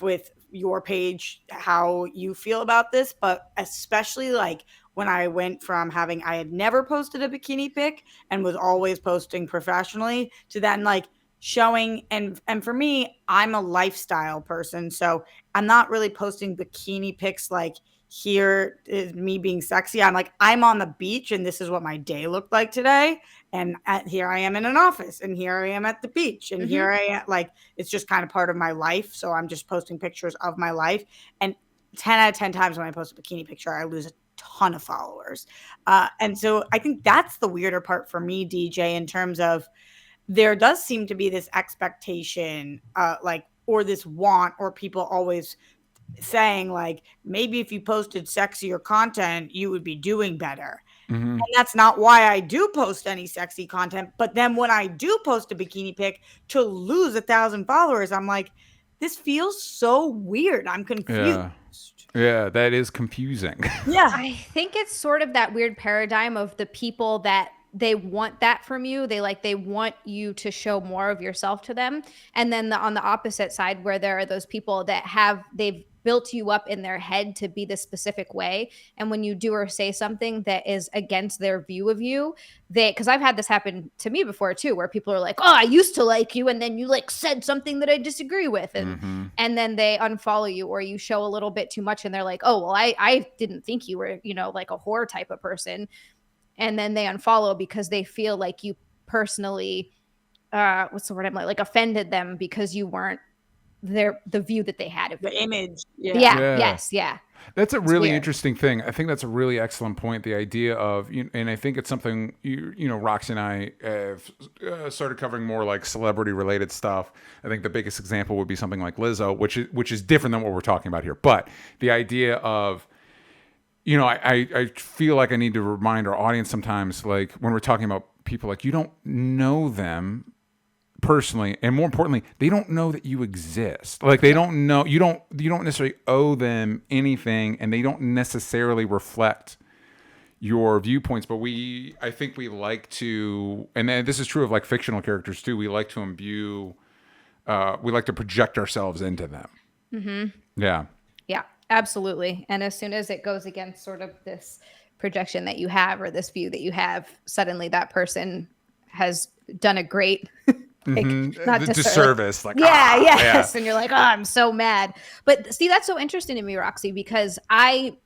with your page how you feel about this, but especially like when I went from I had never posted a bikini pic and was always posting professionally to then like showing and for me, I'm a lifestyle person, so I'm not really posting bikini pics like here is me being sexy. I'm like, I'm on the beach and this is what my day looked like today. And here I am in an office and here I am at the beach and here I am. Like, it's just kind of part of my life. So I'm just posting pictures of my life. And 10 out of 10 times when I post a bikini picture, I lose a ton of followers. And so I think that's the weirder part for me, DJ, in terms of there does seem to be this expectation, or this want, or people always saying like, maybe if you posted sexier content, you would be doing better. And that's not why I do post any sexy content. But then when I do post a bikini pic to lose 1,000 followers, I'm like, this feels so weird. I'm confused. Yeah, that is confusing. Yeah. I think it's sort of that weird paradigm of the people that they want that from you. They want you to show more of yourself to them. And then on the opposite side, where there are those people that they've built you up in their head to be this specific way. And when you do or say something that is against their view of you, because I've had this happen to me before too, where people are like, oh, I used to like you. And then you like said something that I disagree with. And then they unfollow you, or you show a little bit too much and they're like, oh, well, I didn't think you were, like a whore type of person. And then they unfollow because they feel like you personally, what's the word I'm like offended them because you weren't the view that they had of the you. Image. Yes. That's a really weird. interesting thing. I think that's a really excellent point. The idea of, and I think it's something Roxy and I have started covering more like celebrity related stuff. I think the biggest example would be something like Lizzo, which is different than what we're talking about here. But the idea of, I feel like I need to remind our audience sometimes, like when we're talking about people, like you don't know them personally, and more importantly, they don't know that you exist. Like they don't know, you don't necessarily owe them anything, and they don't necessarily reflect your viewpoints. But I think we like to, and then this is true of like fictional characters too, we like to imbue, we like to project ourselves into them. Yeah, absolutely. And as soon as it goes against sort of this projection that you have, or this view that you have, suddenly that person has done a great not disservice. Yes. And you're like, oh, I'm so mad. But see, that's so interesting to me, Roxy, because I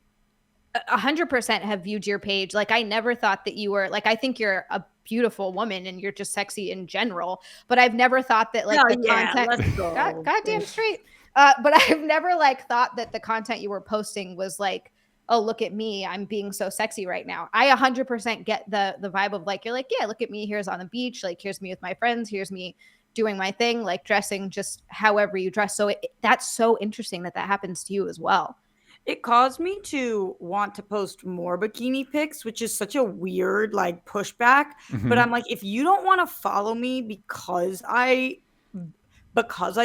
100% have viewed your page. Like, I never thought that you were like, I think you're a beautiful woman and you're just sexy in general. But I've never thought that content. Goddamn straight. But I've never like thought that the content you were posting was like, oh, look at me, I'm being so sexy right now. I 100% get the vibe of like, you're like, yeah, look at me, here's on the beach, like here's me with my friends, here's me doing my thing, like dressing just however you dress. So that's so interesting that happens to you as well. It caused me to want to post more bikini pics, which is such a weird like pushback. But I'm like, if you don't want to follow me because I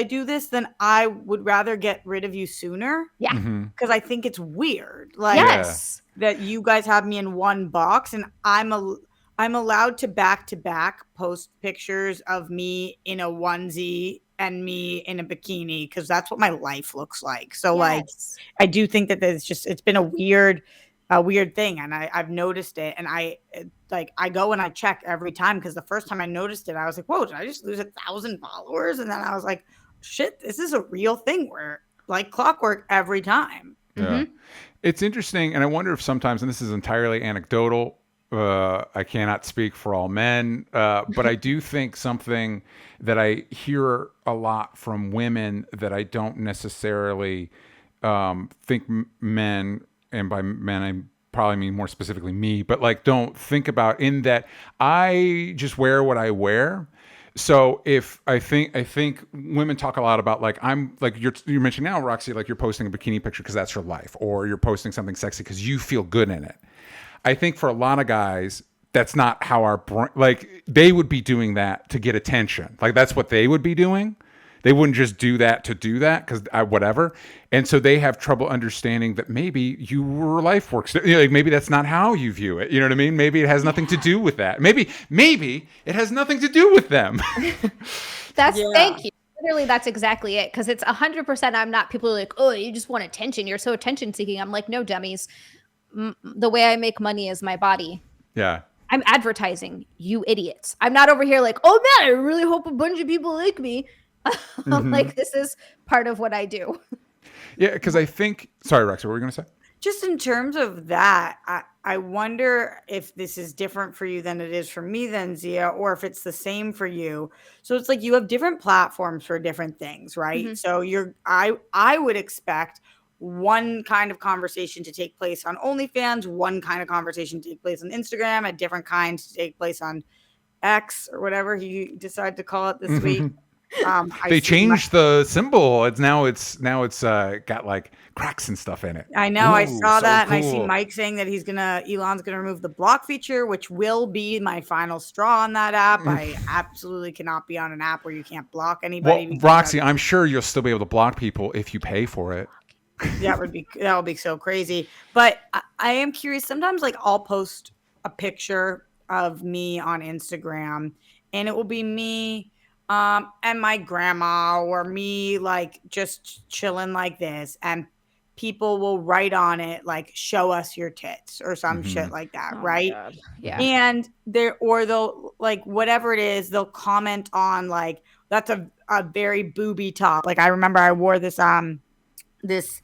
do this, then I would rather get rid of you sooner. Yeah. Because I think it's weird. Like, yes. That you guys have me in one box and I'm allowed to back post pictures of me in a onesie and me in a bikini, because that's what my life looks like. So like, I do think that it's been a weird thing, and I've noticed it, and I go and I check every time, because the first time I noticed it, I was like, whoa, did I just lose 1,000 followers? And then I was like, shit, this is a real thing, where like clockwork every time. It's interesting, and I wonder if sometimes, and this is entirely anecdotal, I cannot speak for all men, but I do think something that I hear a lot from women that I don't necessarily think men, and by men I probably mean more specifically me, but like don't think about, in that I just wear what I wear. So if I think women talk a lot about like, I'm like, you're mentioning now, Roxy, like you're posting a bikini picture because that's your life, or you're posting something sexy because you feel good in it. I think for a lot of guys, that's not how our brain, like they would be doing that to get attention. Like that's what they would be doing. They wouldn't just do that to do that because whatever. And so they have trouble understanding that maybe your life works. Like maybe that's not how you view it. You know what I mean? Maybe it has nothing to do with that. Maybe it has nothing to do with them. Thank you. Literally, that's exactly it. Because it's 100%. I'm not, people are like, oh, you just want attention. You're so attention seeking. I'm like, no, dummies. The way I make money is my body. Yeah. I'm advertising, you idiots. I'm not over here like, oh man, I really hope a bunch of people like me. I'm like, this is part of what I do. Yeah, because I think, sorry, Rex, what were you going to say? Just in terms of that, I wonder if this is different for you than it is for me then, Xia, or if it's the same for you. So it's like you have different platforms for different things, right? So I would expect one kind of conversation to take place on OnlyFans, one kind of conversation to take place on Instagram, a different kind to take place on X or whatever he decided to call it this week. They changed the symbol. It's now got like cracks and stuff in it. I know. I Ooh, saw so that, and I see cool. Mike saying that Elon's gonna remove the block feature, which will be my final straw on that app. I absolutely cannot be on an app where you can't block anybody. Well, Roxy, I'm sure you'll still be able to block people if you pay for it. that would be so crazy. But I am curious. Sometimes, like, I'll post a picture of me on Instagram, and it will be me and my grandma, or me like just chilling like this, and people will write on it like "show us your tits" or some shit like that, Oh my right? God. Yeah. And they'll like, whatever it is, they'll comment on like, that's a very booby top. Like, I remember I wore this this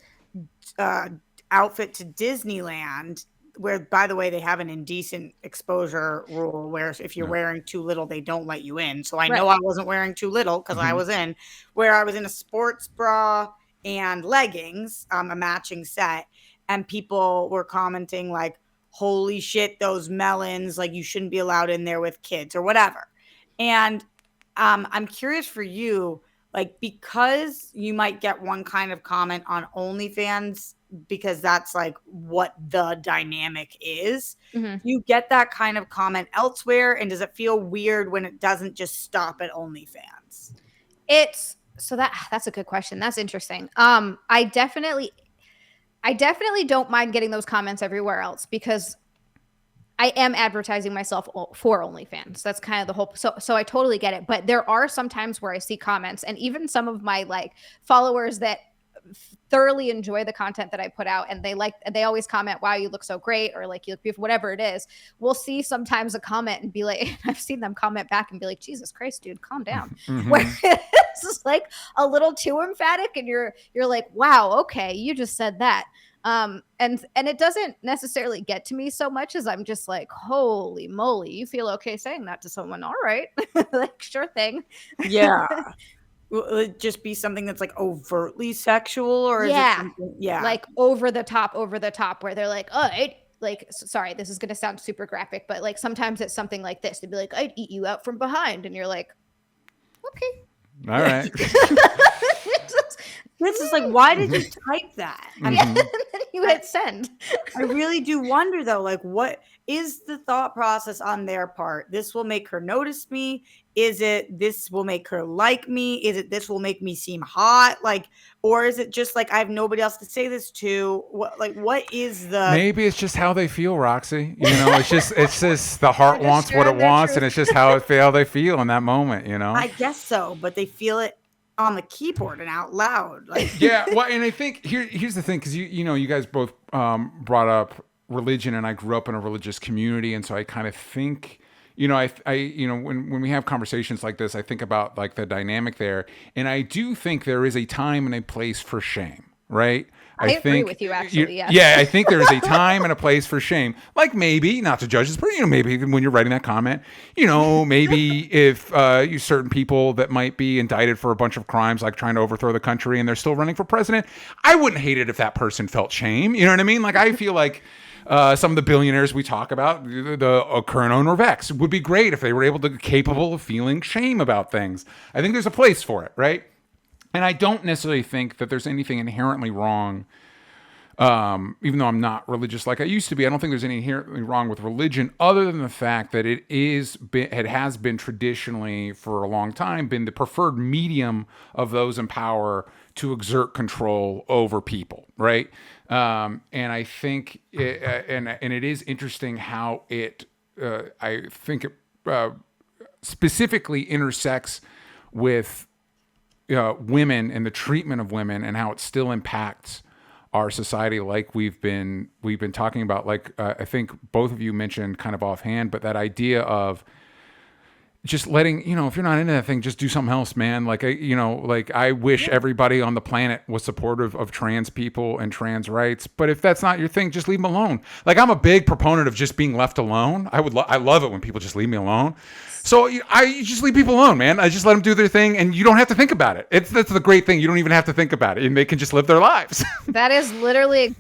outfit to Disneyland, where, by the way, they have an indecent exposure rule where if you're wearing too little, they don't let you in. So I know I wasn't wearing too little because I was in a sports bra and leggings, a matching set, and people were commenting like, holy shit, those melons, like, you shouldn't be allowed in there with kids or whatever. And I'm curious for you, like, because you might get one kind of comment on OnlyFans because that's like what the dynamic is. You get that kind of comment elsewhere, and does it feel weird when it doesn't just stop at OnlyFans? That's a good question. That's interesting. I definitely don't mind getting those comments everywhere else because I am advertising myself for OnlyFans. That's kind of the whole. So I totally get it. But there are some times where I see comments, and even some of my like followers that thoroughly enjoy the content that I put out, and they always comment, "Wow, you look so great," or like, "You look beautiful," whatever it is. We'll see sometimes a comment and be like, I've seen them comment back and be like, "Jesus Christ, dude, calm down." Where it's just like a little too emphatic, and you're like, "Wow, okay, you just said that." And it doesn't necessarily get to me so much as I'm just like, holy moly, you feel okay saying that to someone? All right. Like, sure thing. Yeah. Will it just be something that's like overtly sexual, or is it something, like over the top, where they're like, oh, sorry, this is going to sound super graphic, but like sometimes it's something like this. They'd be like, "I'd eat you out from behind." And you're like, okay. All right. This is like, why did you type that? And then you hit send. I really do wonder though, like, what is the thought process on their part? This will make her notice me. Is it this will make her like me? Is it this will make me seem hot? Like, or is it just like I have nobody else to say this to? What is the? Maybe it's just how they feel, Roxy. You know, it's just the heart wants what it wants, and it's just how they feel in that moment. You know. I guess so, but they feel it on the keyboard and out loud. Like, yeah, well, and I think here's the thing, because you guys both brought up religion, and I grew up in a religious community, and so I kind of think, I when we have conversations like this, I think about like the dynamic there, and I do think there is a time and a place for shame, right? I agree with you, actually. Yes. Yeah, I think there is a time and a place for shame. Like, maybe, not to judge this, but maybe when you're writing that comment, maybe if you certain people that might be indicted for a bunch of crimes, like trying to overthrow the country, and they're still running for president, I wouldn't hate it if that person felt shame. You know what I mean? Like, I feel like some of the billionaires we talk about, the current owner of X, would be great if they were capable of feeling shame about things. I think there's a place for it, right? And I don't necessarily think that there's anything inherently wrong, even though I'm not religious like I used to be. I don't think there's anything inherently wrong with religion, other than the fact that it has been traditionally, for a long time, been the preferred medium of those in power to exert control over people, right? And I think, it is interesting how I think it specifically intersects with women and the treatment of women, and how it still impacts our society, like we've been talking about. Like, I think both of you mentioned kind of offhand, but that idea of just letting, if you're not into that thing, just do something else, man. Like, I wish everybody on the planet was supportive of trans people and trans rights. But if that's not your thing, just leave them alone. Like, I'm a big proponent of just being left alone. I love it when people just leave me alone. So you just leave people alone, man. I just let them do their thing, and you don't have to think about it. That's the great thing. You don't even have to think about it, and they can just live their lives. That is literally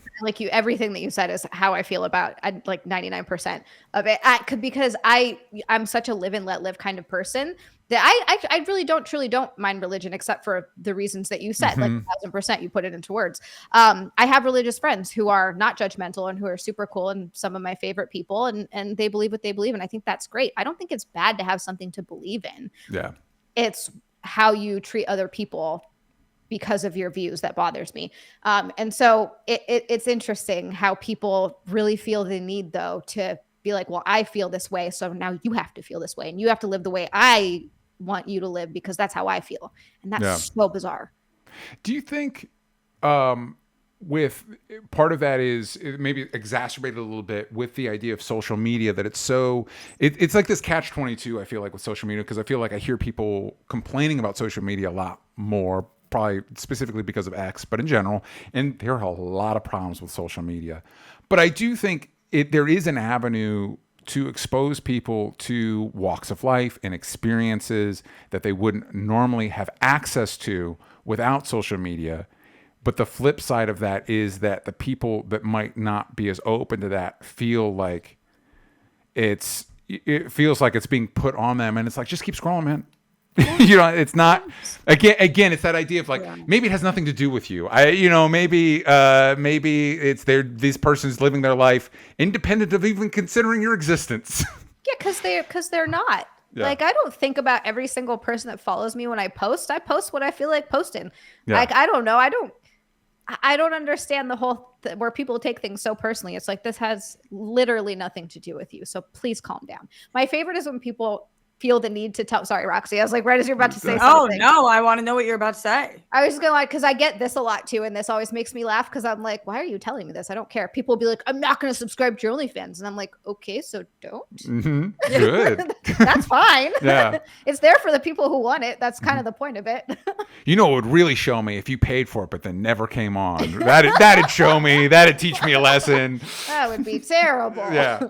everything that you said is how I feel about like 99% of it. Because I'm such a live and let live kind of person that I really truly don't mind religion, except for the reasons that you said, like 1,000%, you put it into words. I have religious friends who are not judgmental and who are super cool and some of my favorite people, and they believe what they believe. And I think that's great. I don't think it's bad to have something to believe in. Yeah. It's how you treat other people because of your views that bothers me. And so it's interesting how people really feel the need, though, to be like, well, I feel this way, so now you have to feel this way, and you have to live the way I want you to live because that's how I feel. And that's so bizarre. Do you think with part of that is maybe exacerbated a little bit with the idea of social media, that it's like this catch-22, I feel like, with social media, because I feel like I hear people complaining about social media a lot more, probably specifically because of X, but in general, and there are a lot of problems with social media. But I do think there is an avenue to expose people to walks of life and experiences that they wouldn't normally have access to without social media. But the flip side of that is that the people that might not be as open to that feel like it feels like it's being put on them, and it's like, just keep scrolling, man. It's not, again, it's that idea of like, maybe it has nothing to do with you. Maybe it's these persons living their life independent of even considering your existence. Yeah, because they're not. Yeah. Like, I don't think about every single person that follows me when I post. I post what I feel like posting. Yeah. Like, I don't know. I don't understand the whole where people take things so personally. It's like, this has literally nothing to do with you. So please calm down. My favorite is when people feel the need to tell. Sorry, Roxy. I was like, right as you're about to say something. Oh no, I want to know what you're about to say. I was just gonna because I get this a lot too, and this always makes me laugh because I'm like, why are you telling me this? I don't care. People will be like, I'm not gonna subscribe to your OnlyFans, and I'm like, okay, so don't. Mm-hmm. Good. That's fine. Yeah, it's there for the people who want it. That's kind of the point of it. It would really show me if you paid for it, but then never came on. That'd show me. That'd teach me a lesson. That would be terrible. Yeah.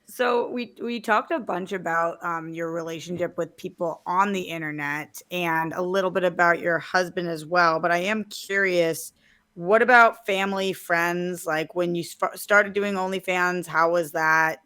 So we talked a bunch about your relationship with people on the internet and a little bit about your husband as well. But I am curious, what about family, friends? Like, when you started doing OnlyFans, how was that?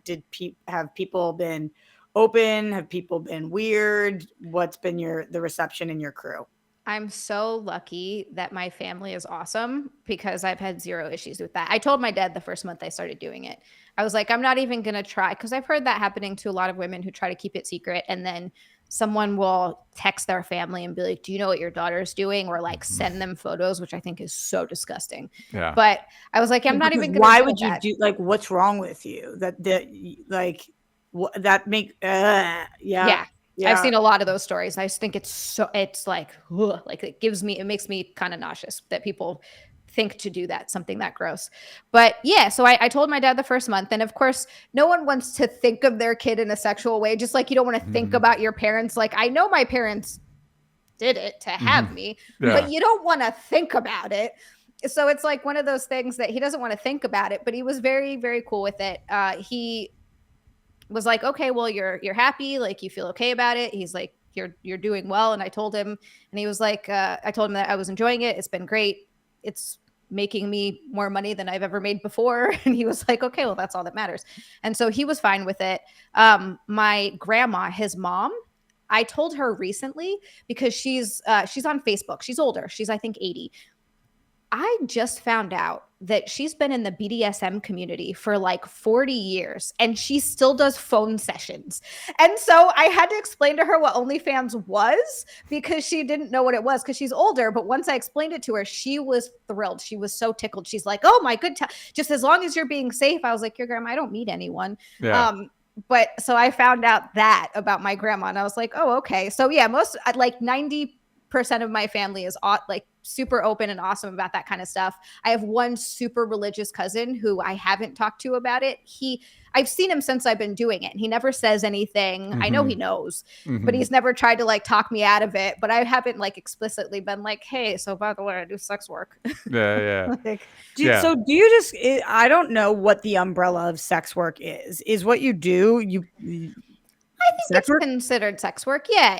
Have people been open? Have people been weird? What's been the reception in your crew? I'm so lucky that my family is awesome because I've had zero issues with that. I told my dad the first month I started doing it. I was like, I'm not even going to try, because I've heard that happening to a lot of women who try to keep it secret. And then someone will text their family and be like, do you know what your daughter's doing? Or like send them photos, which I think is so disgusting. Yeah. But I was like, I'm not even going to Why would you do, like, what's wrong with you? Yeah. I've seen a lot of those stories. I just think it's like it makes me kind of nauseous that people think to do that, something that gross. But yeah, so I told my dad the first month, and of course, no one wants to think of their kid in a sexual way, just like you don't want to think about your parents. Like, I know my parents did it to have me, but you don't want to think about it. So it's like one of those things that he doesn't want to think about it, but he was very, very cool with it. He was like, okay, well, you're happy, like, you feel okay about it. He's like, you're doing well. And I told him, and he was like, I told him that I was enjoying it. It's been great. It's making me more money than I've ever made before. And he was like, okay, well, that's all that matters. And so he was fine with it. My grandma, his mom, I told her recently because she's on Facebook. She's older. She's, I think, 80. I just found out that she's been in the BDSM community for like 40 years and she still does phone sessions. And so I had to explain to her what OnlyFans was because she didn't know what it was because she's older. But once I explained it to her, she was thrilled. She was so tickled. She's like, oh my good time. Just as long as you're being safe. I was like, your grandma, I don't meet anyone. Yeah. But so I found out that about my grandma and I was like, oh, okay. So yeah, most like 90% 90% of my family is like super open and awesome about that kind of stuff. I have one super religious cousin who I haven't talked to about it. I've seen him since I've been doing it. He never says anything. I know he knows, but he's never tried to like talk me out of it. But I haven't like explicitly been like, hey, so by the way, I do sex work. Yeah. So do you just, I don't know what the umbrella of sex work is. Is what you do, I think it's considered sex work. Yeah.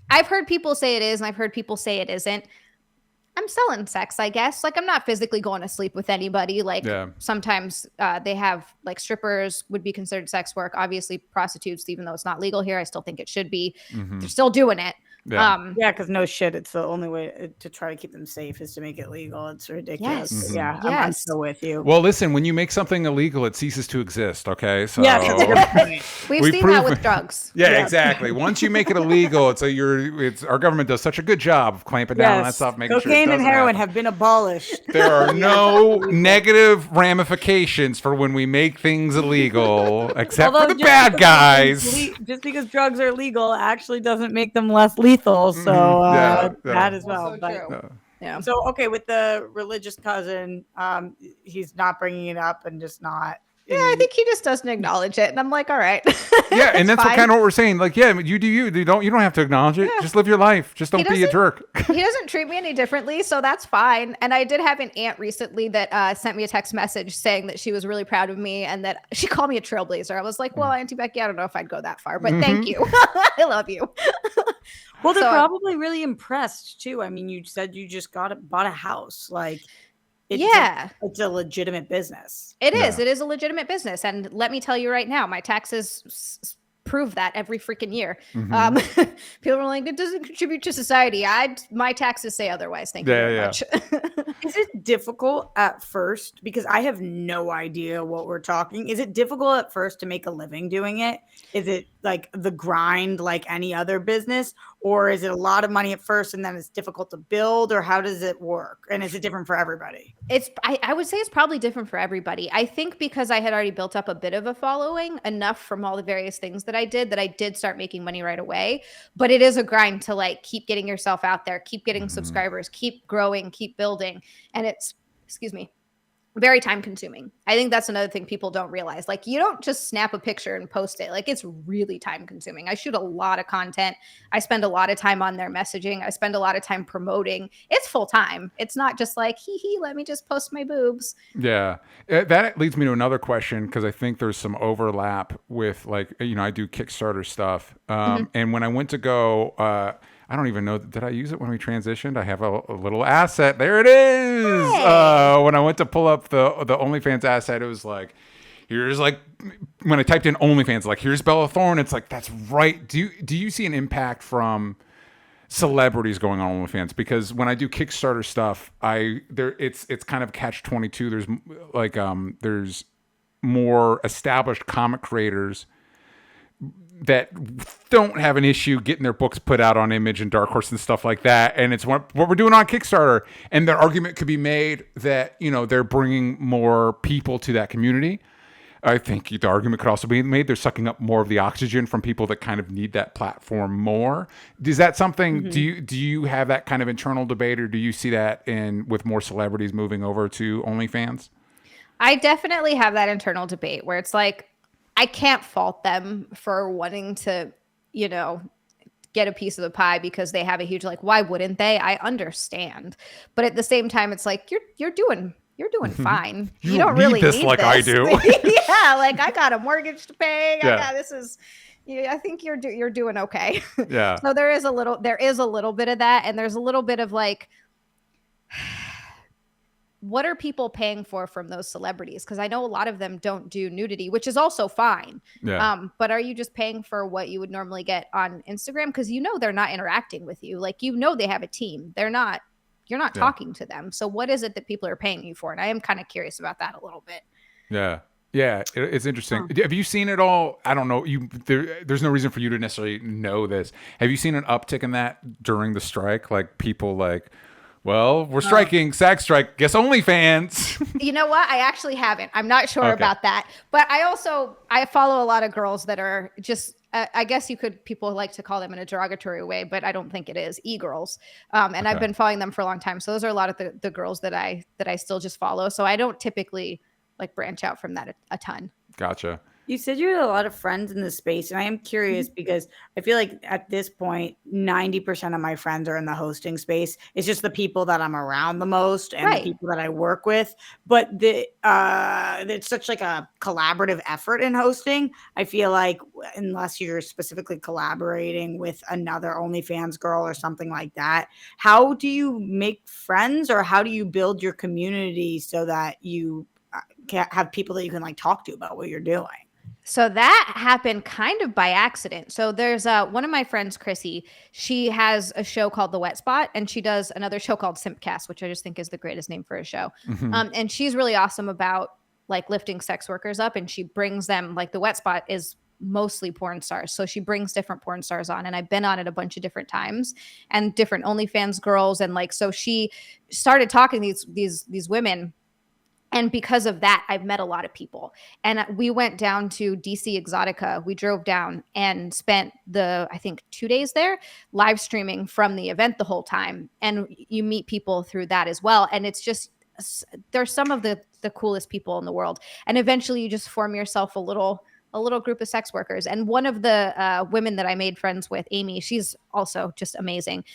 I've heard people say it is, and I've heard people say it isn't. I'm selling sex, I guess. Like, I'm not physically going to sleep with anybody. Like, sometimes they have, like, strippers would be considered sex work. Obviously, prostitutes, even though it's not legal here, I still think it should be. They're still doing it. Because no shit, it's the only way to try to keep them safe is to make it legal. It's ridiculous. Yes. I'm still with you. Well, listen, when you make something illegal, it ceases to exist. Okay, so we've seen that with drugs. Yeah, exactly. Once you make it illegal, it's our government does such a good job of clamping down on that stuff, making cocaine sure and heroin have been abolished. There are no negative ramifications for when we make things illegal, except for the bad guys. Just because drugs are legal actually doesn't make them less lethal. So that as well. So okay, with the religious cousin, he's not bringing it up and just not. Yeah, I think he just doesn't acknowledge it, and I'm like, all right. Yeah, and that's kind of what we're saying. Like, yeah, you do you. You don't have to acknowledge it. Yeah. Just live your life. Just don't be a jerk. He doesn't treat me any differently, so that's fine. And I did have an aunt recently that sent me a text message saying that she was really proud of me and that she called me a trailblazer. I was like, well, Auntie Becky, I don't know if I'd go that far, but thank you. I love you. Well, they're probably really impressed too. I mean, you said you just bought a house. Like, it's a legitimate business. It is. It is a legitimate business. And let me tell you right now, my taxes prove that every freaking year. People are like, it doesn't contribute to society. My taxes say otherwise. Thank you very much. Is it difficult at first? Because I have no idea what we're talking. Is it difficult at first to make a living doing it? Is it like the grind like any other business? Or is it a lot of money at first and then it's difficult to build? Or how does it work? And is it different for everybody? I would say it's probably different for everybody. I think because I had already built up a bit of a following, enough from all the various things that I did start making money right away. But it is a grind to like keep getting yourself out there, keep getting subscribers, keep growing, keep building. And it's, very time consuming. I think that's another thing people don't realize. Like, you don't just snap a picture and post it. Like, it's really time consuming. I shoot a lot of content. I spend a lot of time on their messaging. I spend a lot of time promoting. It's full time. It's not just like, let me just post my boobs. Yeah. That leads me to another question, because I think there's some overlap with, like, I do Kickstarter stuff. And when I went to go, I don't even know. Did I use it when we transitioned? I have a little asset. There it is. Hey. When I went to pull up the OnlyFans asset, it was like, here's like, when I typed in OnlyFans, like, here's Bella Thorne. It's like, that's right. Do you see an impact from celebrities going on OnlyFans? Because when I do Kickstarter stuff, it's kind of catch-22. There's like there's more established comic creators that don't have an issue getting their books put out on Image and Dark Horse and stuff like that. And it's what we're doing on Kickstarter. And their argument could be made that, they're bringing more people to that community. I think the argument could also be made they're sucking up more of the oxygen from people that kind of need that platform more. Is that something, do you have that kind of internal debate, or do you see that with more celebrities moving over to OnlyFans? I definitely have that internal debate where it's like, I can't fault them for wanting to, get a piece of the pie because they have a huge, like, why wouldn't they? I understand. But at the same time, it's like, you're doing fine. You don't really need this like I do. Yeah. Like, I got a mortgage to pay. I think you're doing okay. Yeah. So there is a little bit of that. And there's a little bit of like, what are people paying for from those celebrities? Because I know a lot of them don't do nudity, which is also fine. Yeah. But are you just paying for what you would normally get on Instagram? Because they're not interacting with you. Like, they have a team. You're not talking to them. So what is it that people are paying you for? And I am kind of curious about that a little bit. Yeah. Yeah, it's interesting. Have you seen it all? I don't know. There's no reason for you to necessarily know this. Have you seen an uptick in that during the strike? Like, people like, well, we're striking, SAG strike, guess OnlyFans. You know what? I actually haven't. I'm not sure about that. But I follow a lot of girls that are just, I guess people like to call them in a derogatory way, but I don't think it is, e-girls. And I've been following them for a long time. So those are a lot of the girls that I still just follow. So I don't typically like branch out from that a ton. Gotcha. You said you had a lot of friends in this space, and I am curious because I feel like at this point, 90% of my friends are in the hosting space. It's just the people that I'm around the most and the people that I work with. But it's such like a collaborative effort in hosting. I feel like unless you're specifically collaborating with another OnlyFans girl or something like that, how do you make friends or how do you build your community so that you can have people that you can like talk to about what you're doing? So that happened kind of by accident. So there's one of my friends, Chrissy. She has a show called The Wet Spot, and she does another show called Simpcast, which I just think is the greatest name for a show. And she's really awesome about like lifting sex workers up, and she brings them, like The Wet Spot is mostly porn stars. So she brings different porn stars on, and I've been on it a bunch of different times, and different OnlyFans girls. And like, so she started talking to these women. And because of that, I've met a lot of people. And we went down to DC Exotica. We drove down and spent I think 2 days there live streaming from the event the whole time. And you meet people through that as well. And it's just, they're some of the coolest people in the world. And eventually you just form yourself a little group of sex workers. And one of the women that I made friends with, Amy, she's also just amazing.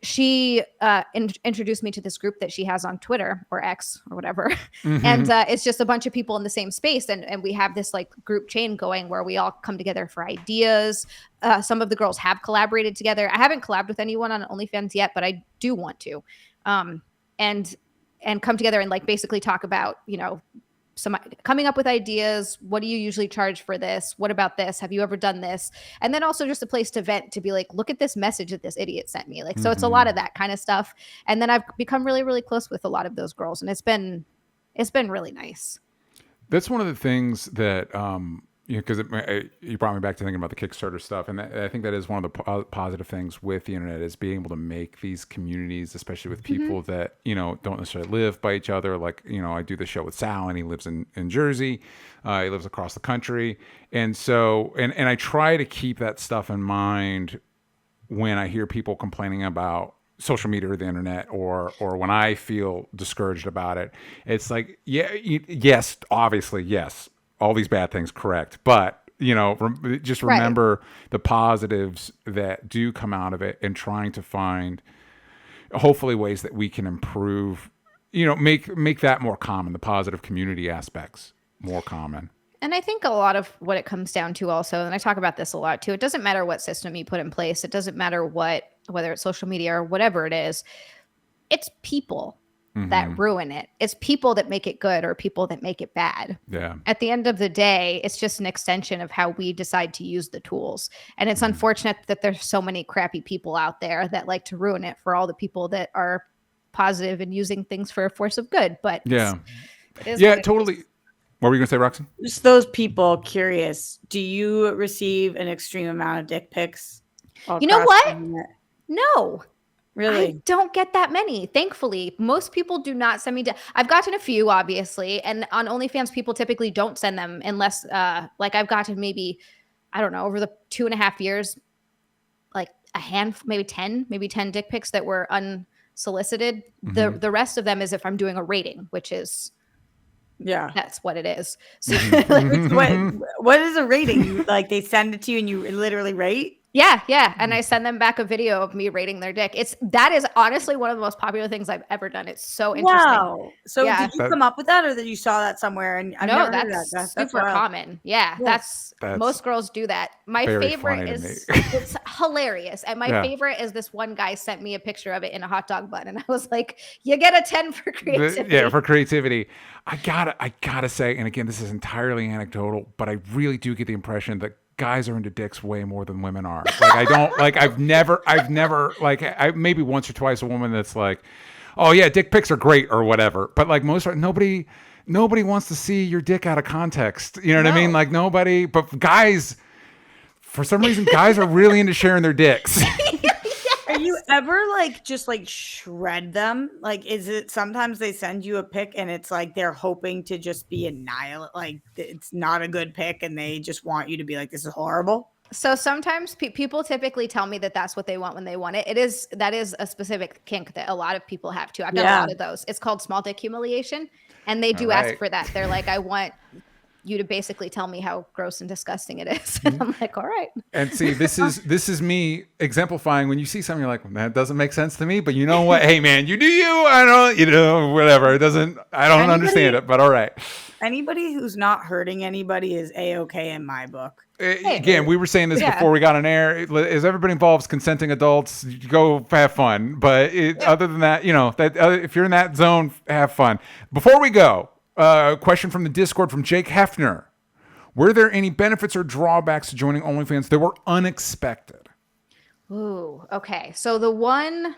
She introduced me to this group that she has on Twitter or X or whatever. And it's just a bunch of people in the same space. And we have this like group chain going where we all come together for ideas. Some of the girls have collaborated together. I haven't collabed with anyone on OnlyFans yet, but I do want to. And come together and like basically talk about, coming up with ideas. What do you usually charge for this? What about this? Have you ever done this? And then also just a place to vent, to be like, look at this message that this idiot sent me. Like, so it's a lot of that kind of stuff. And then I've become really, really close with a lot of those girls, and it's been really nice. That's one of the things that, because you brought me back to thinking about the Kickstarter stuff. And I think that is one of the positive things with the internet, is being able to make these communities, especially with people that, don't necessarily live by each other. Like, I do the show with Sal, and he lives in Jersey. He lives across the country. And so, and I try to keep that stuff in mind when I hear people complaining about social media or the internet, or when I feel discouraged about it. It's like, yes, obviously, yes, all these bad things, correct. But, just remember the positives that do come out of it, and trying to find hopefully ways that we can improve, make that more common, the positive community aspects more common. And I think a lot of what it comes down to also, and I talk about this a lot too, it doesn't matter what system you put in place. It doesn't matter whether it's social media or whatever it is, it's people that ruin it. It's people that make it good or people that make it bad. Yeah. At the end of the day, it's just an extension of how we decide to use the tools. And it's unfortunate that there's so many crappy people out there that like to ruin it for all the people that are positive and using things for a force of good. But totally. What were you going to say, Roxy? Just those people, curious, do you receive an extreme amount of dick pics? You know what? No. Really? I don't get that many. Thankfully, most people do not send me. I've gotten a few, obviously, and on OnlyFans, people typically don't send them unless, like, I've gotten maybe, I don't know, over the 2.5 years, like a handful, maybe 10 dick pics that were unsolicited. The rest of them is if I'm doing a rating, which is, that's what it is. So, what is a rating? Like they send it to you and you literally rate? Yeah. And I send them back a video of me rating their dick. That is honestly one of the most popular things I've ever done. It's so interesting. Wow. So did you come up with that, or that you saw that somewhere? And no, that's super common. Yeah, that's most girls do that. My favorite is it's hilarious. And my favorite is this one guy sent me a picture of it in a hot dog bun. And I was like, you get a 10 for creativity. Yeah, for creativity. I gotta say, and again, this is entirely anecdotal, but I really do get the impression that guys are into dicks way more than women are. Like I've never like, I maybe once or twice a woman that's like, oh yeah, dick pics are great or whatever. But like nobody wants to see your dick out of context. You know what I mean? Like nobody, but guys, for some reason, guys are really into sharing their dicks. Are you ever like just like shred them? Like, is it sometimes they send you a pic and it's like they're hoping to just be annihilate, like it's not a good pic and they just want you to be like, this is horrible? So sometimes people typically tell me that that's what they want when they want it. That is a specific kink that a lot of people have too. I've done a lot of those. It's called small dick humiliation, and they do ask for that. They're like, I want you to basically tell me how gross and disgusting it is. And I'm like, all right. And see, this is me exemplifying when you see something, you're like, that doesn't make sense to me, but you know what? Hey man, you do you. I don't, whatever. It doesn't, I don't understand it, but all right. Anybody who's not hurting anybody is A-okay in my book. Again, we were saying this before we got on air. As everybody involves consenting adults, go have fun. But other than that, if you're in that zone, have fun. Before we go, question from the Discord from Jake Hefner. Were there any benefits or drawbacks to joining OnlyFans that were unexpected? Ooh, okay. So the one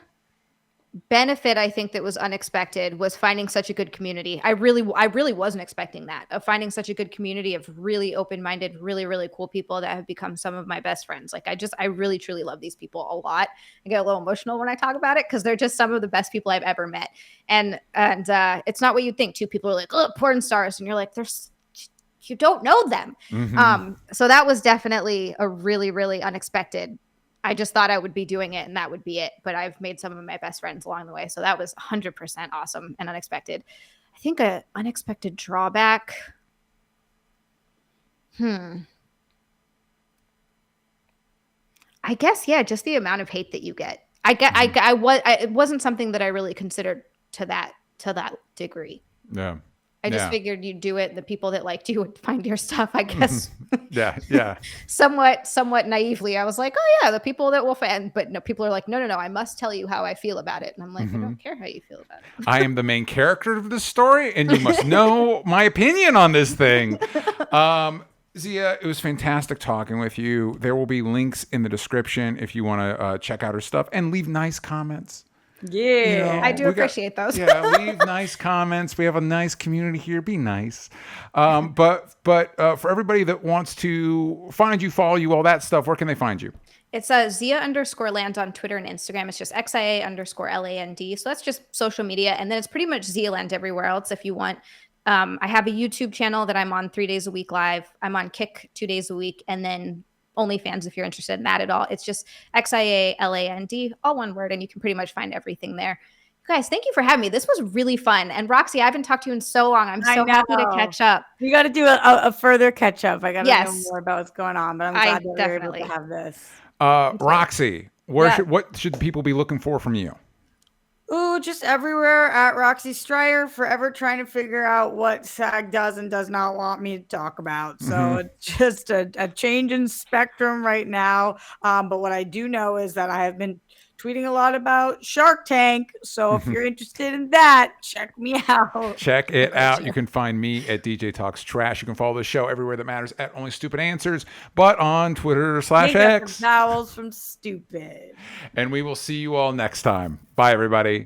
benefit I think that was unexpected was finding such a good community. I really wasn't expecting that, of finding such a good community of really open-minded, really, really cool people that have become some of my best friends. Like I really, truly love these people a lot. I get a little emotional when I talk about it because they're just some of the best people I've ever met. And it's not what you'd think too. People are like, oh, porn stars. And you're like, you don't know them. Mm-hmm. So that was definitely a really, really unexpected. I just thought I would be doing it and that would be it. But I've made some of my best friends along the way. So that was 100% awesome and unexpected. I think an unexpected drawback. I guess, yeah, just the amount of hate that you get. It wasn't something that I really considered to that degree. Yeah. I just figured you'd do it. The people that liked you would find your stuff, I guess. Yeah. somewhat naively, I was like, oh yeah, the people that will fan. But no, people are like, no, I must tell you how I feel about it. And I'm like, I don't care how you feel about it. I am the main character of this story, and you must know my opinion on this thing. Xia, it was fantastic talking with you. There will be links in the description if you want to check out her stuff and leave nice comments. Yeah, I do appreciate those. Leave nice comments. We have a nice community here. Be nice. But for everybody that wants to find you, follow you, all that stuff, where can they find you? It's Xia_land on Twitter and Instagram. It's just XIA_LAND. So that's just social media. And then it's pretty much Xialand everywhere else if you want. I have a YouTube channel that I'm on 3 days a week live. I'm on Kick 2 days a week. And then OnlyFans if you're interested in that at all. It's just XIALAND, all one word, and you can pretty much find everything there. Guys, thank you for having me. This was really fun. And Roxy, I haven't talked to you in so long. I'm so happy to catch up. We got to do a further catch up. I got to know more about what's going on, but I'm glad that we're able to have this. Roxy, what should people be looking for from you? Ooh, just everywhere at Roxy Stryer, forever trying to figure out what SAG does and does not want me to talk about. So it's just a change in spectrum right now. But what I do know is that I have been tweeting a lot about Shark Tank. So if you're interested in that, check me out. Check it out. You can find me at DJ Talks Trash. You can follow the show everywhere that matters at Only Stupid Answers, but on Twitter/X. Vowels from stupid. And we will see you all next time. Bye, everybody.